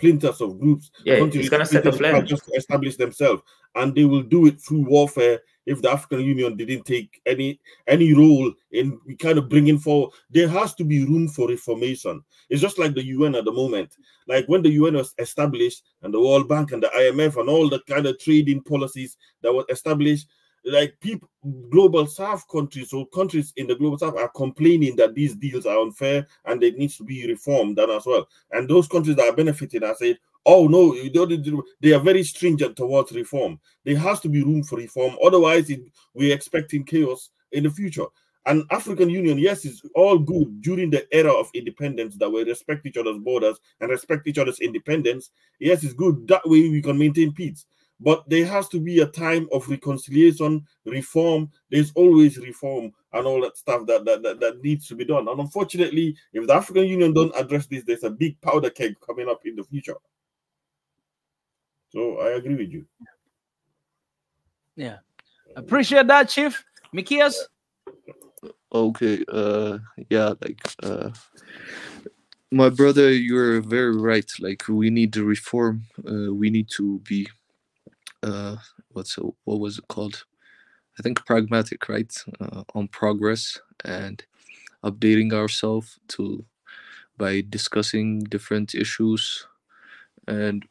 D: of groups.
C: Yeah, it's
D: Countries
C: gonna set a flame.
D: just to establish themselves, and they will do it through warfare. If the African Union didn't take any role in kind of bringing forward, there has to be room for reformation. It's just like the UN at the moment. Like when the UN was established, and the World Bank and the IMF and all the kind of trading policies that were established, like people, global South countries or countries in the global South are complaining that these deals are unfair and they needs to be reformed done as well. And those countries that are benefiting are saying, oh no, they are very stringent towards reform. There has to be room for reform. Otherwise, we're expecting chaos in the future. And African Union, yes, is all good during the era of independence that we respect each other's borders and respect each other's independence. Yes, it's good. That way we can maintain peace. But there has to be a time of reconciliation, reform. There's always reform and all that stuff that needs to be done. And unfortunately, if the African Union don't address this, there's a big powder keg coming up in the future. So I agree with you.
A: Yeah. Appreciate that, Chief. Mikias?
E: Okay, yeah, like my brother, you're very right. Like we need to reform. We need to be what was it called? I think pragmatic, right? On progress and updating ourselves by discussing different issues, and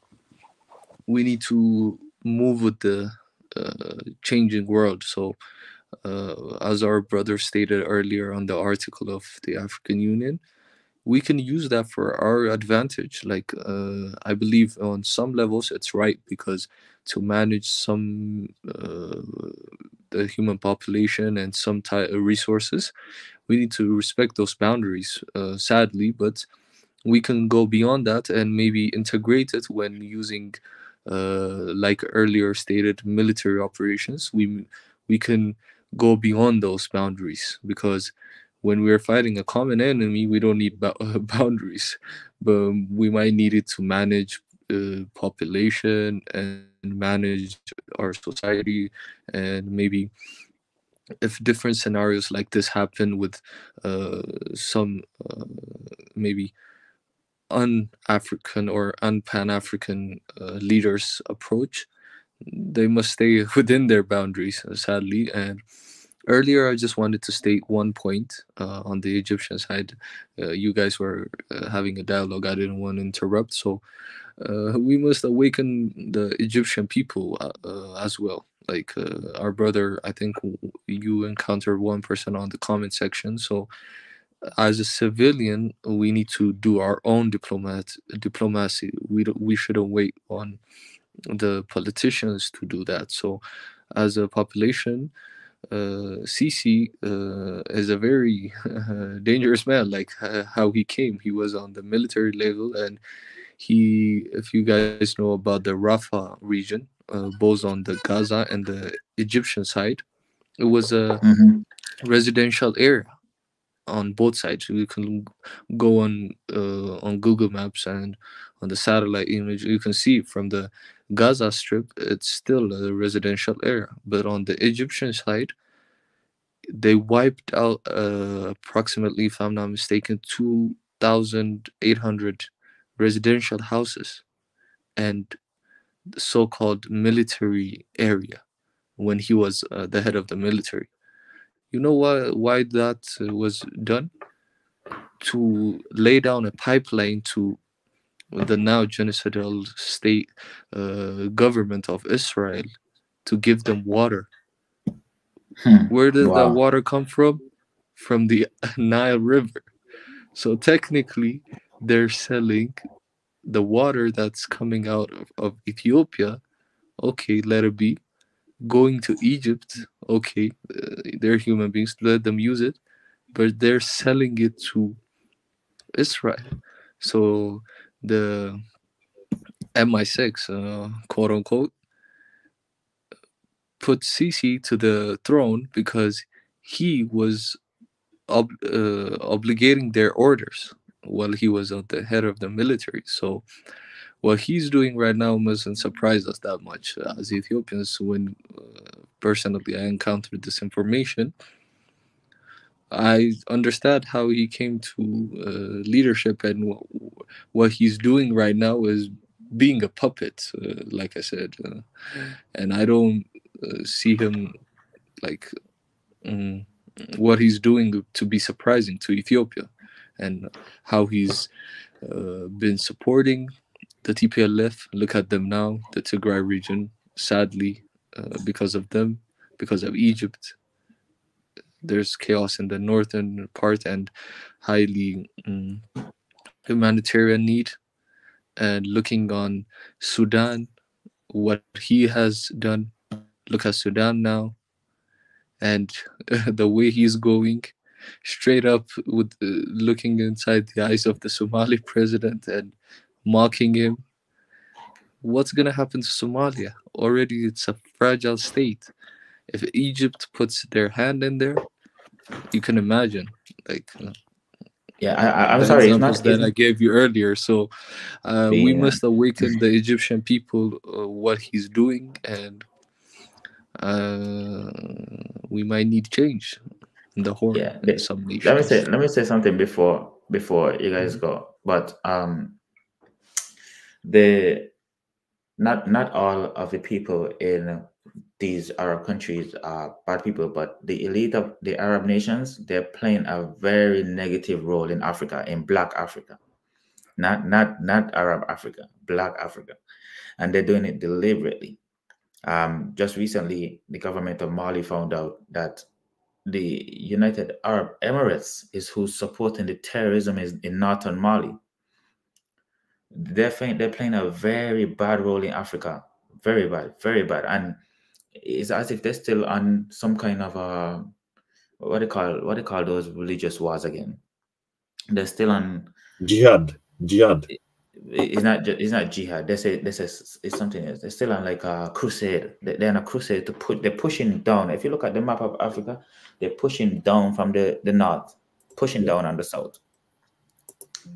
E: we need to move with the changing world. So as our brother stated earlier on the article of the African Union, we can use that for our advantage. Like I believe on some levels it's right, because to manage some the human population and some type of resources, we need to respect those boundaries, sadly. But we can go beyond that and maybe integrate it when using like earlier stated military operations. We can go beyond those boundaries, because when we're fighting a common enemy, we don't need boundaries, but we might need it to manage population and manage our society. And maybe if different scenarios like this happen with some maybe un-African or un-Pan-African leaders approach, they must stay within their boundaries, sadly. And earlier, I just wanted to state one point on the Egyptian side. You guys were having a dialogue. I didn't want to interrupt. So we must awaken the Egyptian people as well. Like our brother, I think you encountered one person on the comment section. So as a civilian, we need to do our own diplomacy. We shouldn't wait on the politicians to do that. So as a population, Sisi is a very dangerous man. Like how he came, he was on the military level, and if you guys know about the Rafah region, both on the Gaza and the Egyptian side, it was a residential area on both sides. You can go on Google Maps, and on the satellite image you can see from the Gaza Strip it's still a residential area. But on the Egyptian side, they wiped out approximately, if I'm not mistaken, 2,800 residential houses and the so-called military area when he was the head of the military. You know why that was done? To lay down a pipeline to the now genocidal state government of Israel, to give them water. Where did that water come from? From the Nile River. So technically, they're selling the water that's coming out of Ethiopia. Okay, let it be. Going to Egypt, okay, they're human beings, let them use it, but they're selling it to Israel. So the MI6, quote unquote, put Sisi to the throne because he was obligating their orders while he was at the head of the military. So what he's doing right now mustn't surprise us that much as Ethiopians. When personally I encountered this information, I understand how he came to leadership, and what he's doing right now is being a puppet, like I said, and I don't see him like what he's doing to be surprising to Ethiopia, and how he's been supporting the TPLF. Look at them now, the Tigray region, sadly, because of them, because of Egypt. There's chaos in the northern part and highly humanitarian need. And looking on Sudan, what he has done, look at Sudan now, and the way he's going, straight up with looking inside the eyes of the Somali president and mocking him. What's gonna happen to Somalia? Already it's a fragile state. If Egypt puts their hand in there, you can imagine, like
C: I'm sorry,
E: examples that I gave you earlier. So we must awaken the Egyptian people what he's doing, and we might need change in the Horn in some nations.
C: Let me say something before you guys go. But not all of the people in these Arab countries are bad people, but the elite of the Arab nations, they're playing a very negative role in Africa, in Black Africa, not Arab Africa, Black Africa, and they're doing it deliberately. Just recently, the government of Mali found out that the United Arab Emirates is who's supporting the terrorism in northern Mali. They're playing a very bad role in Africa, very bad, and it's as if they're still on some kind of what they call those religious wars again. They're still on
D: jihad.
C: It's not jihad. They say it's something else. They're still on like a crusade. They're on a crusade they're pushing down. If you look at the map of Africa, they're pushing down from the north, pushing down on the south.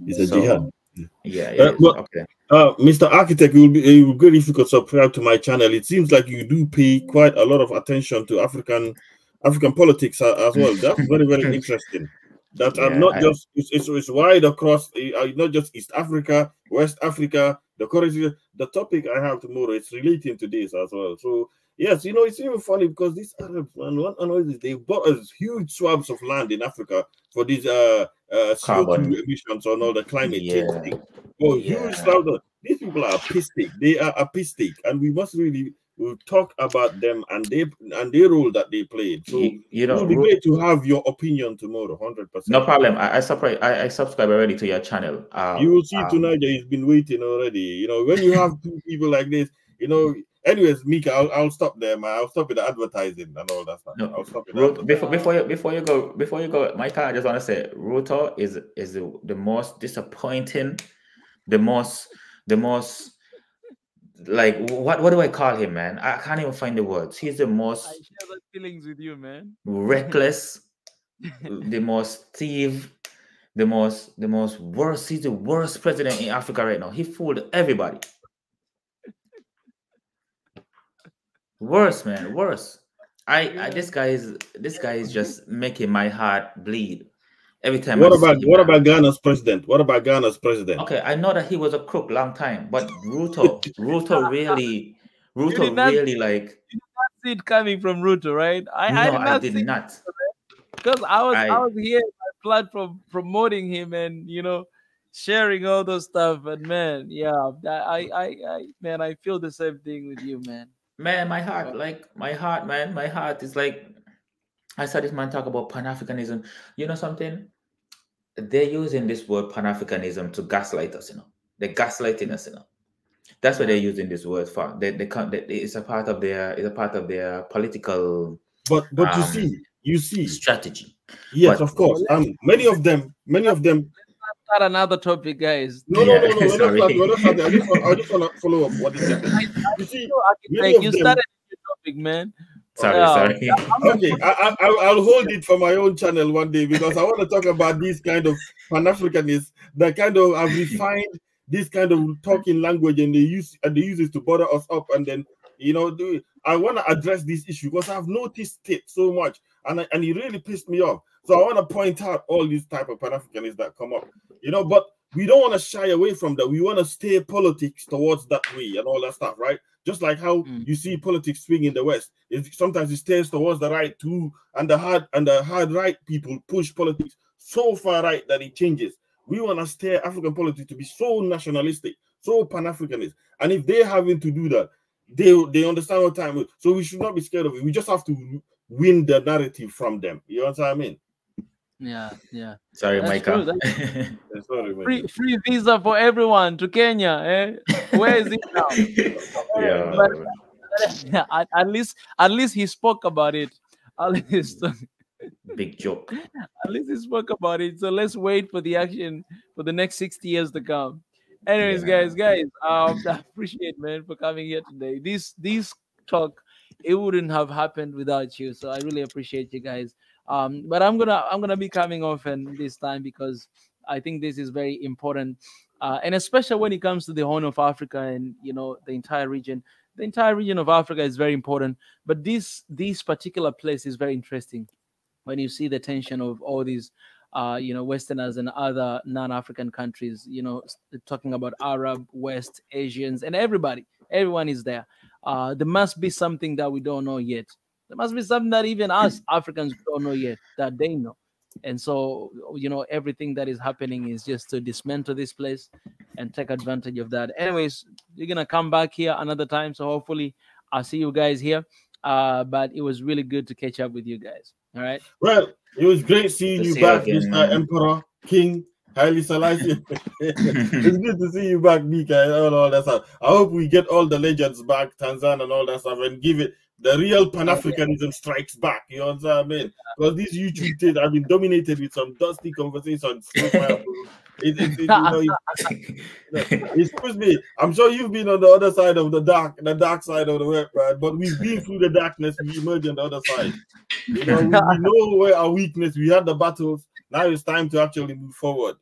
D: It's a jihad.
C: Yeah.
D: Okay. Mr. Architect, it would be good if you could subscribe to my channel. It seems like you do pay quite a lot of attention to African politics as well. That's very, very interesting. That not just it's wide across, not just East Africa, West Africa. The topic I have tomorrow is relating to this as well. So yes, it's even funny because these Arabs, man, they bought us huge swabs of land in Africa for these CO2 emissions and all the climate change thing. Oh, huge swabs. These people are apistic. They are apistic, and we must really talk about them and their role that they played. So it would be great to have your opinion tomorrow, 100%.
C: No problem. I subscribe already to your channel.
D: You will see tonight that he's been waiting already. When you have two people like this, Anyways, Mika, I'll stop there, man. I'll stop with the advertising and all that stuff. No, I'll stop with
C: before you go, Mika, I just want to say Ruto is the most disappointing, the most like what do I call him, man? I can't even find the words. He's the most. I share those feelings with you, man. Reckless, the most thief, the most worst. He's the worst president in Africa right now. He fooled everybody. Worse, man, worse. This guy is just making my heart bleed every time.
D: What about Ghana's president? What about Ghana's president?
C: Okay, I know that he was a crook long time, but Ruto really like.
A: You did not see it coming from Ruto, right?
C: I did not.
A: Because I was here on my platform promoting him and sharing all those stuff. And man, yeah, I feel the same thing with you, man.
C: Man, my heart is like, I saw this man talk about Pan-Africanism. You know something? They're using this word Pan-Africanism to gaslight us, They're gaslighting us, That's what they're using this word for. It's a part of their political.
D: But you see
C: strategy.
D: Yes, of course. Many of them.
A: Start another topic, guys.
D: No. I just want to follow up what is happening. You see,
A: you started the topic, man.
C: Sorry.
D: Okay, I'll hold it for my own channel one day because I want to talk about these kind of Pan-Africanists that kind of have refined this kind of talking language, and they use it to bother us up. And then, you know, I want to address this issue because I've noticed it so much, and it really pissed me off. So I want to point out all these type of Pan-Africanists that come up, you know, but we don't want to shy away from that. We want to stay politics towards that way and all that stuff, right? Just like how you see politics swing in the West. Sometimes it stays towards the right too, and the hard right people push politics so far right that it changes. We want to stay African politics to be so nationalistic, so Pan-Africanist. And if they're having to do that, they understand what time is. So we should not be scared of it. We just have to win the narrative from them. You know what I mean?
A: Yeah, yeah.
C: Sorry, Micah.
A: Sorry, free visa for everyone to Kenya. Eh? Where is it now?
C: Yeah.
A: At least he spoke about it. At least
C: big joke.
A: At least he spoke about it. So let's wait for the action for the next 60 years to come. Anyways, guys, I appreciate, man, for coming here today. This talk, it wouldn't have happened without you. So I really appreciate you guys. But I'm gonna be coming often this time because I think this is very important, and especially when it comes to the Horn of Africa and, you know, the entire region. The entire region of Africa is very important, but this particular place is very interesting when you see the tension of all these, you know, Westerners and other non-African countries. You know, talking about Arab, West, Asians, and everyone is there. There must be something that we don't know yet. There must be something that even us Africans don't know yet that they know. And so, you know, everything that is happening is just to dismantle this place and take advantage of that. Anyways, you're going to come back here another time. So hopefully I'll see you guys here. But it was really good to catch up with you guys. All right.
D: Well, it was great seeing you back, Mr. Emperor, King, Haile Selassie. It's good to see you back, Mika, and all that stuff. I hope we get all the legends back, Tanzania and all that stuff, and give it the real Pan-Africanism strikes back. You know what I mean? Because these YouTube things have been dominated with some dusty conversations. It excuse me. I'm sure you've been on the other side of the dark side of the web, right? But we've been through the darkness. We emerged on the other side. You know, we know where our weakness. We had the battles. Now it's time to actually move forward.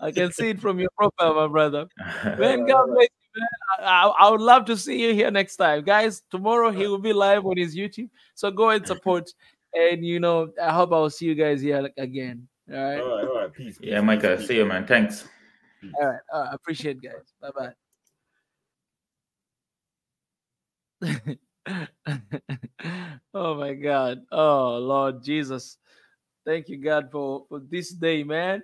A: I can see it from your profile, my brother. Man, God bless you, man. I would love to see you here next time. Guys, tomorrow he will be live on his YouTube. So go and support. And, you know, I hope I'll see you guys here again. All right.
D: All right. Peace.
C: Yeah, Micah. See you, man. Thanks.
A: All right. I appreciate it, guys. Bye-bye. Oh, my God. Oh, Lord Jesus. Thank you, God, for this day, man.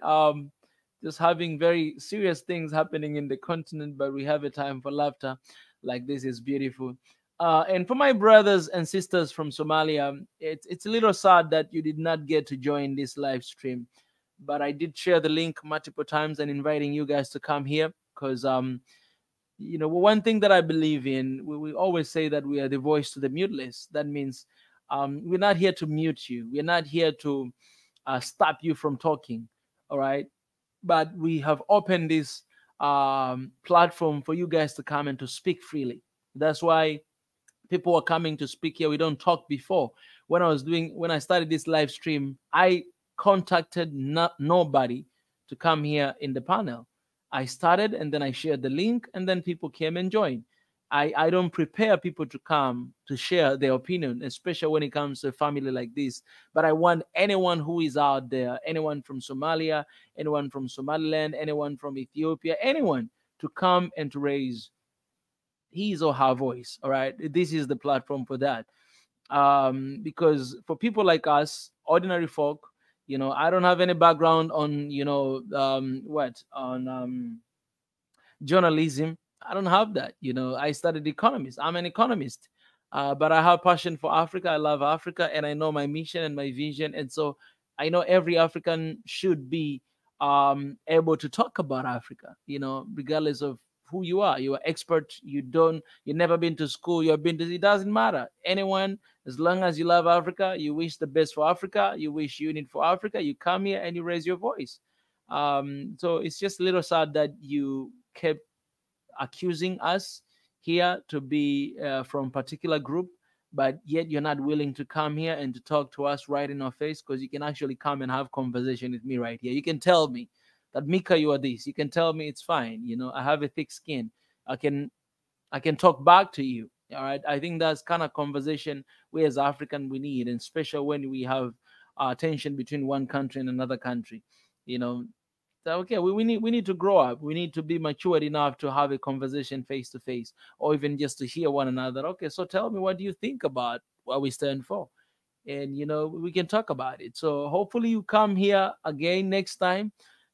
A: Just having very serious things happening in the continent, but we have a time for laughter. Like this is beautiful. And for my brothers and sisters from Somalia, it's a little sad that you did not get to join this live stream, but I did share the link multiple times and inviting you guys to come here because, you know, one thing that I believe in, we always say that we are the voice to the muteless. That means we're not here to mute you. We're not here to stop you from talking. All right. But we have opened this platform for you guys to come and to speak freely. That's why people are coming to speak here. We don't talk before. When I started this live stream, I contacted nobody to come here in the panel. I started and then I shared the link and then people came and joined. I don't prepare people to come to share their opinion, especially when it comes to a family like this. But I want anyone who is out there, anyone from Somalia, anyone from Somaliland, anyone from Ethiopia, anyone to come and to raise his or her voice. All right. This is the platform for that. Because for people like us, ordinary folk, you know, I don't have any background on, you know, journalism. I don't have that. You know, I studied economics. I'm an economist, but I have passion for Africa. I love Africa, and I know my mission and my vision. And so I know every African should be able to talk about Africa, you know, regardless of who you are. You are expert. You've never been to school. It doesn't matter. Anyone, as long as you love Africa, you wish the best for Africa, you wish unity for Africa, you come here and you raise your voice. So it's just a little sad that you kept accusing us here to be from a particular group, but yet you're not willing to come here and to talk to us right in our face, because you can actually come and have conversation with me right here. You can tell me that Mika, you are this. You can tell me, it's fine. You know, I have a thick skin. I can talk back to you. All right. I think that's kind of conversation we as African we need, and especially when we have tension between one country and another country. You know, so, okay, we need to grow up. We need to be matured enough to have a conversation face to face, or even just to hear one another. Okay, so tell me, what do you think about what we stand for? And you know, we can talk about it. So hopefully you come here again next time,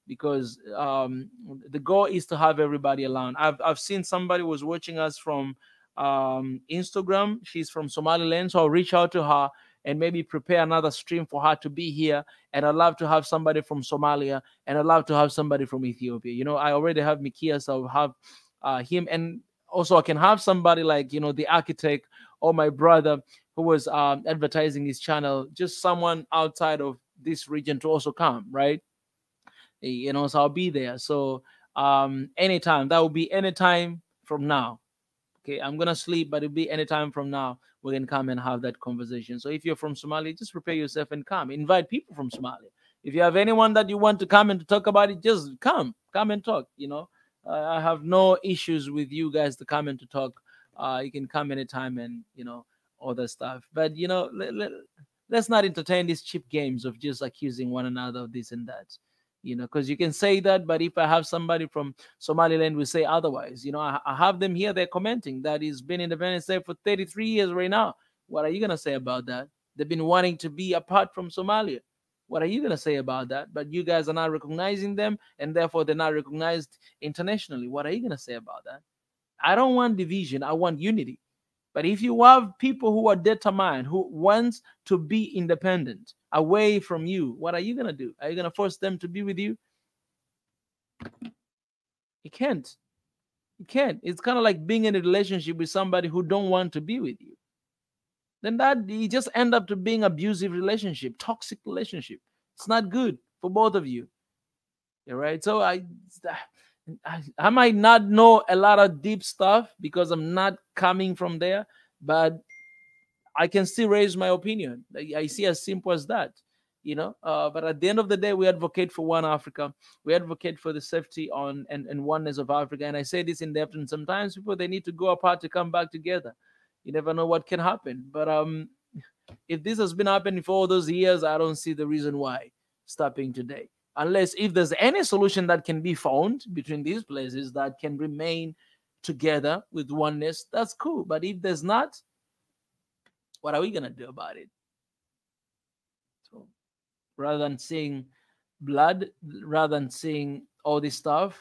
A: because the goal is to have everybody around. I've seen somebody was watching us from Instagram. She's from Somaliland, so I'll reach out to her and maybe prepare another stream for her to be here. And I'd love to have somebody from Somalia, and I'd love to have somebody from Ethiopia. You know, I already have Mikia, so I'll have him, and also I can have somebody like, you know, the architect, or my brother who was advertising his channel, just someone outside of this region to also come, right? You know, so I'll be there. So anytime, that will be anytime from now. Okay, I'm gonna sleep, but it'll be anytime from now. We can come and have that conversation. So if you're from Somalia, just prepare yourself and come. Invite people from Somalia. If you have anyone that you want to come and to talk about it, just come and talk. You know, I have no issues with you guys to come and to talk. You can come anytime, and you know, all that stuff. But you know, let's not entertain these cheap games of just accusing one another of this and that. You know, because you can say that, but if I have somebody from Somaliland will say otherwise. You know, I have them here, they're commenting that he's been independent state for 33 years right now. What are you going to say about that? They've been wanting to be apart from Somalia. What are you going to say about that? But you guys are not recognizing them, and therefore they're not recognized internationally. What are you going to say about that? I don't want division. I want unity. But if you have people who are determined, who wants to be independent away from you, what are you going to do? Are you going to force them to be with you? You can't. You can't. It's kind of like being in a relationship with somebody who don't want to be with you. Then that you just end up to being abusive relationship, toxic relationship. It's not good for both of you. All right. So I might not know a lot of deep stuff because I'm not coming from there, but I can still raise my opinion. I see as simple as that, you know. But at the end of the day, we advocate for one Africa. We advocate for the safety and oneness of Africa. And I say this in depth. And sometimes people, they need to go apart to come back together. You never know what can happen. But if this has been happening for all those years, I don't see the reason why stopping today. Unless if there's any solution that can be found between these places that can remain together with oneness, that's cool. But if there's not, what are we going to do about it? So rather than seeing blood, rather than seeing all this stuff,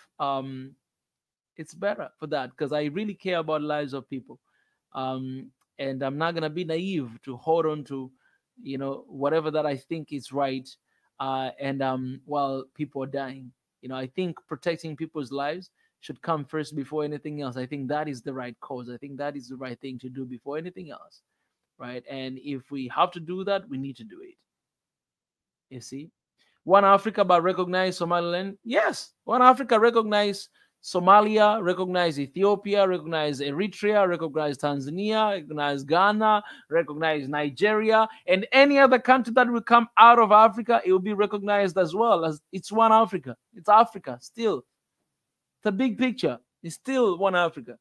A: it's better for that, because I really care about lives of people. And I'm not going to be naive to hold on to, you know, whatever that I think is right. While people are dying, you know, I think protecting people's lives should come first before anything else. I think that is the right cause. I think that is the right thing to do before anything else. Right. And if we have to do that, we need to do it. You see, One Africa, but recognize Somaliland. Yes, One Africa recognize Somalia, recognize Ethiopia, recognize Eritrea, recognize Tanzania, recognize Ghana, recognize Nigeria, and any other country that will come out of Africa, it will be recognized as well. As it's one Africa. It's Africa still. It's a big picture. It's still one Africa.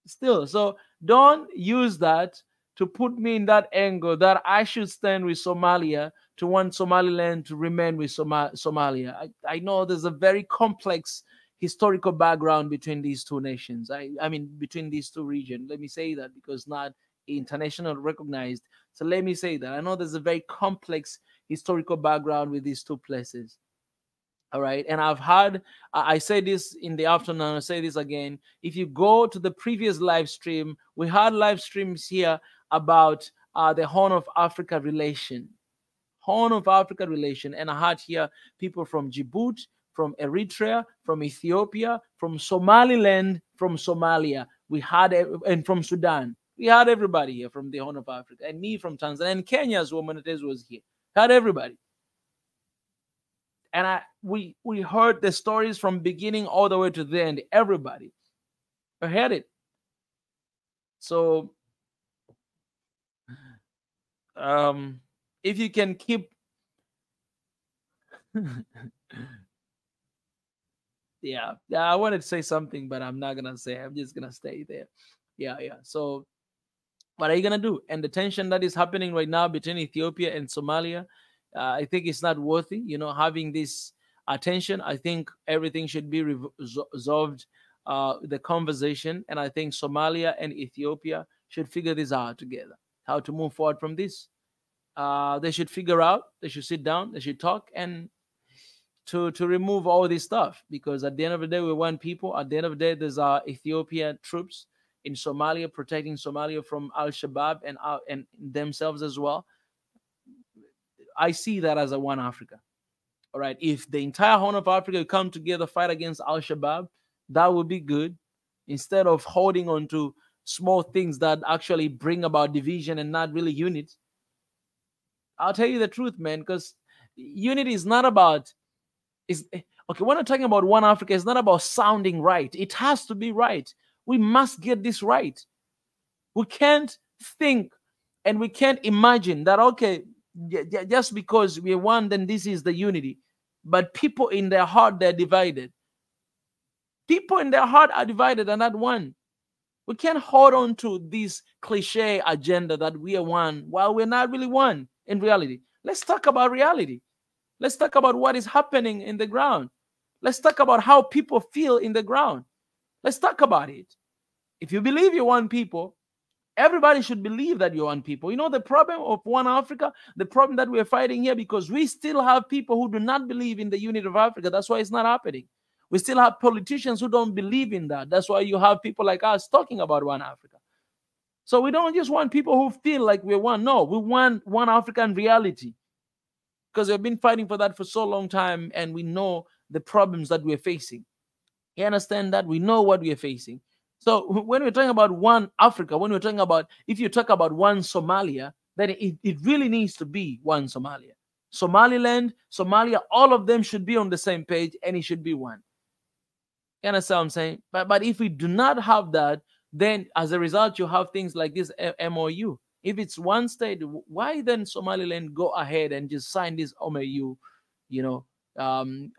A: Still. So don't use that to put me in that angle that I should stand with Somalia to want Somaliland to remain with Somalia. I know there's a very complex historical background between these two nations. I mean, between these two regions. Let me say that, because not international recognized. So let me say that. I know there's a very complex historical background with these two places. All right. And I've had, I say this in the afternoon, I say this again. If you go to the previous live stream, we had live streams here about the Horn of Africa relation. Horn of Africa relation. And I had here people from Djibouti, from Eritrea, from Ethiopia, from Somaliland, from Somalia. We had, and from Sudan. We had everybody here from the Horn of Africa. And me from Tanzania, and Kenya as well, Monetez was here. Had everybody. And we heard the stories from beginning all the way to the end. Everybody. I heard it. So if you can keep Yeah, I wanted to say something, but I'm not gonna say. I'm just gonna stay there. Yeah. So, what are you gonna do? And the tension that is happening right now between Ethiopia and Somalia, I think it's not worthy. Having this attention. I think everything should be resolved. The conversation, and I think Somalia and Ethiopia should figure this out together. How to move forward from this? They should figure out. They should sit down. They should talk and to remove all this stuff, because at the end of the day we want people. At the end of the day, there's Ethiopian troops in Somalia protecting Somalia from Al-Shabaab and themselves as well. I see that as a one Africa. All right, if the entire Horn of Africa come together, fight against Al-Shabaab, that would be good, instead of holding on to small things that actually bring about division and not really unity. I'll tell you the truth, man, because unity is not about okay, when I'm talking about one Africa, it's not about sounding right. It has to be right. We must get this right. We can't think and we can't imagine that, okay, just because we're one, then this is the unity. But people in their heart, they're divided. People in their heart are divided and not one. We can't hold on to this cliche agenda that we are one while we're not really one in reality. Let's talk about reality. Let's talk about what is happening in the ground. Let's talk about how people feel in the ground. Let's talk about it. If you believe you're one people, everybody should believe that you're one people. You know the problem of one Africa, the problem that we're fighting here, because we still have people who do not believe in the unity of Africa. That's why it's not happening. We still have politicians who don't believe in that. That's why you have people like us talking about one Africa. So we don't just want people who feel like we're one. No, we want one African reality, because we've been fighting for that for so long time, and we know the problems that we're facing. You understand that? We know what we're facing. So when we're talking about one Africa, when we're talking about, if you talk about one Somalia, then it really needs to be one Somalia. Somaliland, Somalia, all of them should be on the same page, and it should be one. You understand what I'm saying? But if we do not have that, then as a result, you have things like this MOU. If it's one state, why then Somaliland go ahead and just sign this MOU, and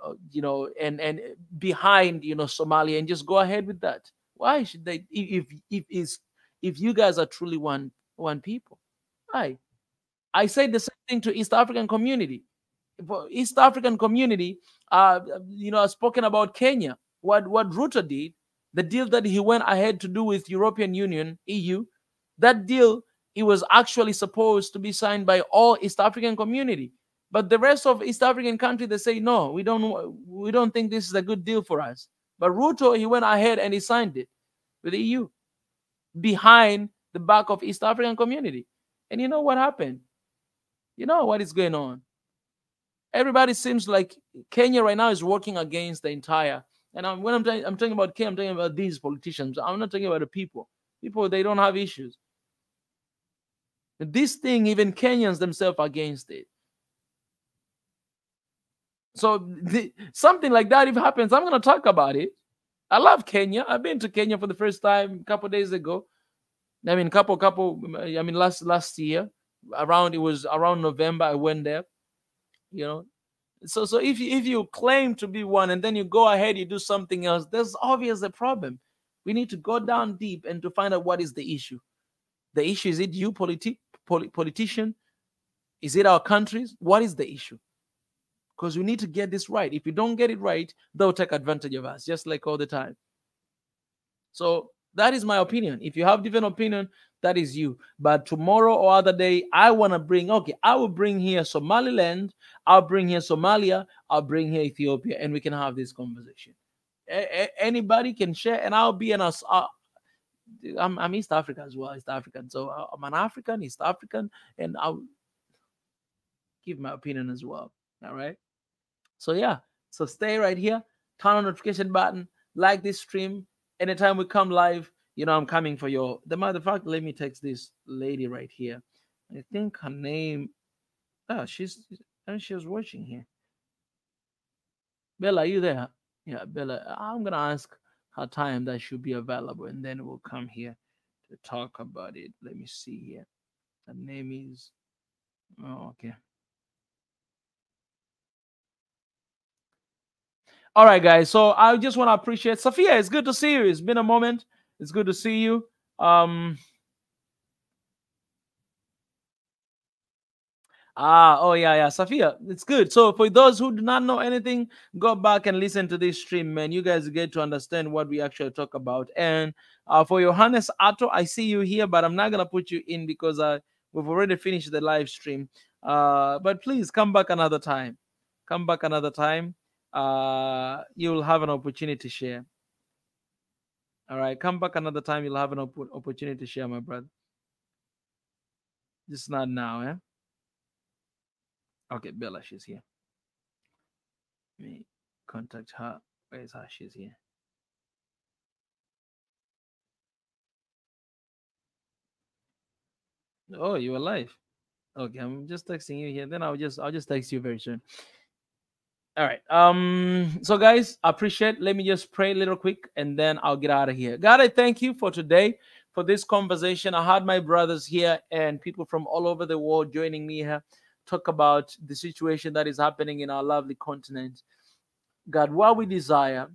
A: behind Somalia, and just go ahead with that? Why should they? If you guys are truly one people, why? I say the same thing to East African community. For East African community, I've spoken about Kenya. What Ruto did, the deal that he went ahead to do with European Union, EU, that deal, it was actually supposed to be signed by all East African community. But the rest of East African countries, they say, no, we don't think this is a good deal for us. But Ruto, he went ahead and he signed it with the EU behind the back of East African community. And you know what happened? You know what is going on? Everybody seems like Kenya right now is working against the entire. And when I'm talking about Kenya, I'm talking about these politicians. I'm not talking about the people. People, they don't have issues. This thing, even Kenyans themselves are against it. So something like that, if it happens, I'm going to talk about it. I love Kenya. I've been to Kenya for the first time a couple of days ago. I mean, last year, it was around November, I went there. So if you claim to be one and then you go ahead, you do something else, there's obviously a problem. We need to go down deep and to find out what is the issue. The issue, is it you, politician? Is it our countries? What is the issue? Because we need to get this right. If we don't get it right, they'll take advantage of us, just like all the time. So that is my opinion. If you have different opinion, that is you. But tomorrow or other day, I want to bring, I will bring here Somaliland, I'll bring here Somalia, I'll bring here Ethiopia, and we can have this conversation. Anybody can share, and I'll be I'm East Africa as well, East African. So I'm an African, East African, and I'll give my opinion as well. All right. So yeah, so stay right here, turn on the notification button, like this stream. Anytime we come live, I'm coming for your. The matter of fact, let me text this lady right here. I think her name. She was watching here. Bella, are you there? Yeah, Bella. I'm gonna ask her time that she'll be available, and then we'll come here to talk about it. Let me see here. Her name is. Oh, okay. All right, guys. So I just want to appreciate Sophia. It's good to see you. It's been a moment. It's good to see you. Oh yeah, Sophia. It's good. So for those who do not know anything, go back and listen to this stream, man. You guys get to understand what we actually talk about. And for Johannes Atto, I see you here, but I'm not gonna put you in because we've already finished the live stream. But please come back another time. Come back another time. You'll have an opportunity to share. All right, come back another time. You'll have an opportunity to share, my brother. Just not now, eh? Okay, Bella, she's here. Let me contact her. Where is her? She's here. Oh, you're alive. Okay, I'm just texting you here. Then I'll just text you very soon. All right. So guys, I appreciate. Let me just pray a little quick and then I'll get out of here. God, I thank you for today, for this conversation. I had my brothers here and people from all over the world joining me here, talk about the situation that is happening in our lovely continent. God, what we desire,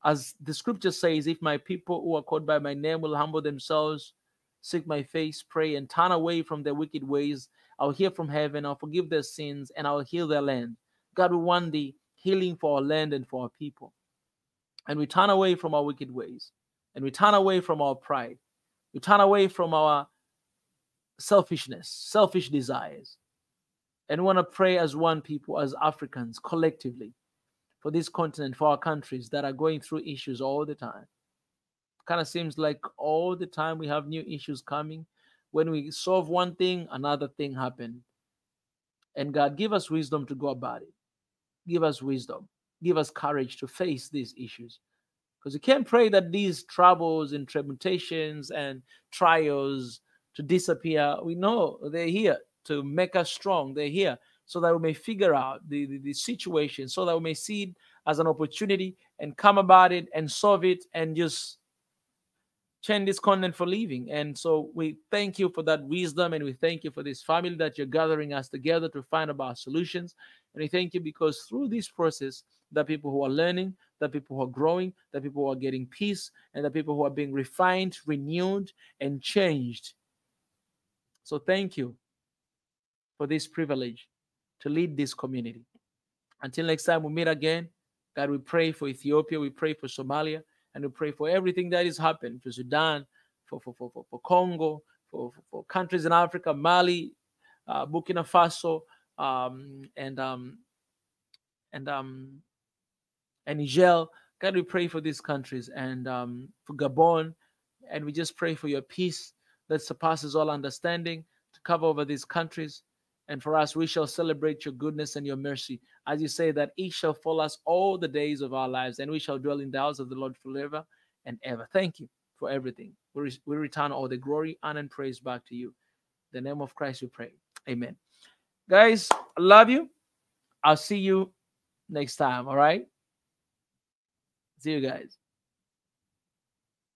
A: as the scripture says, if my people who are called by my name will humble themselves, seek my face, pray, and turn away from their wicked ways, I'll hear from heaven, I'll forgive their sins, and I'll heal their land. God, we want the healing for our land and for our people. And we turn away from our wicked ways. And we turn away from our pride. We turn away from our selfishness, selfish desires. And we want to pray as one people, as Africans, collectively, for this continent, for our countries that are going through issues all the time. Kind of seems like all the time we have new issues coming. When we solve one thing, another thing happens. And God, give us wisdom to go about it. Give us wisdom. Give us courage to face these issues. Because we can't pray that these troubles and tribulations and trials to disappear. We know they're here to make us strong. They're here so that we may figure out the situation, so that we may see it as an opportunity and come about it and solve it and just change this continent for living. And so we thank you for that wisdom, and we thank you for this family that you're gathering us together to find about solutions. And we thank you because through this process, the people who are learning, the people who are growing, the people who are getting peace, and the people who are being refined, renewed, and changed. So thank you for this privilege to lead this community. Until next time we meet again, God, we pray for Ethiopia, we pray for Somalia, and we pray for everything that is happening, for Sudan, for Congo, for countries in Africa, Mali, Burkina Faso, and Niger. God, we pray for these countries and for Gabon, and we just pray for your peace that surpasses all understanding to cover over these countries. And for us, we shall celebrate your goodness and your mercy. As you say, that each shall follow us all the days of our lives, and we shall dwell in the house of the Lord forever and ever. Thank you for everything. We return all the glory, honor, and praise back to you. In the name of Christ we pray. Amen. Guys, I love you. I'll see you next time, all right? See you guys.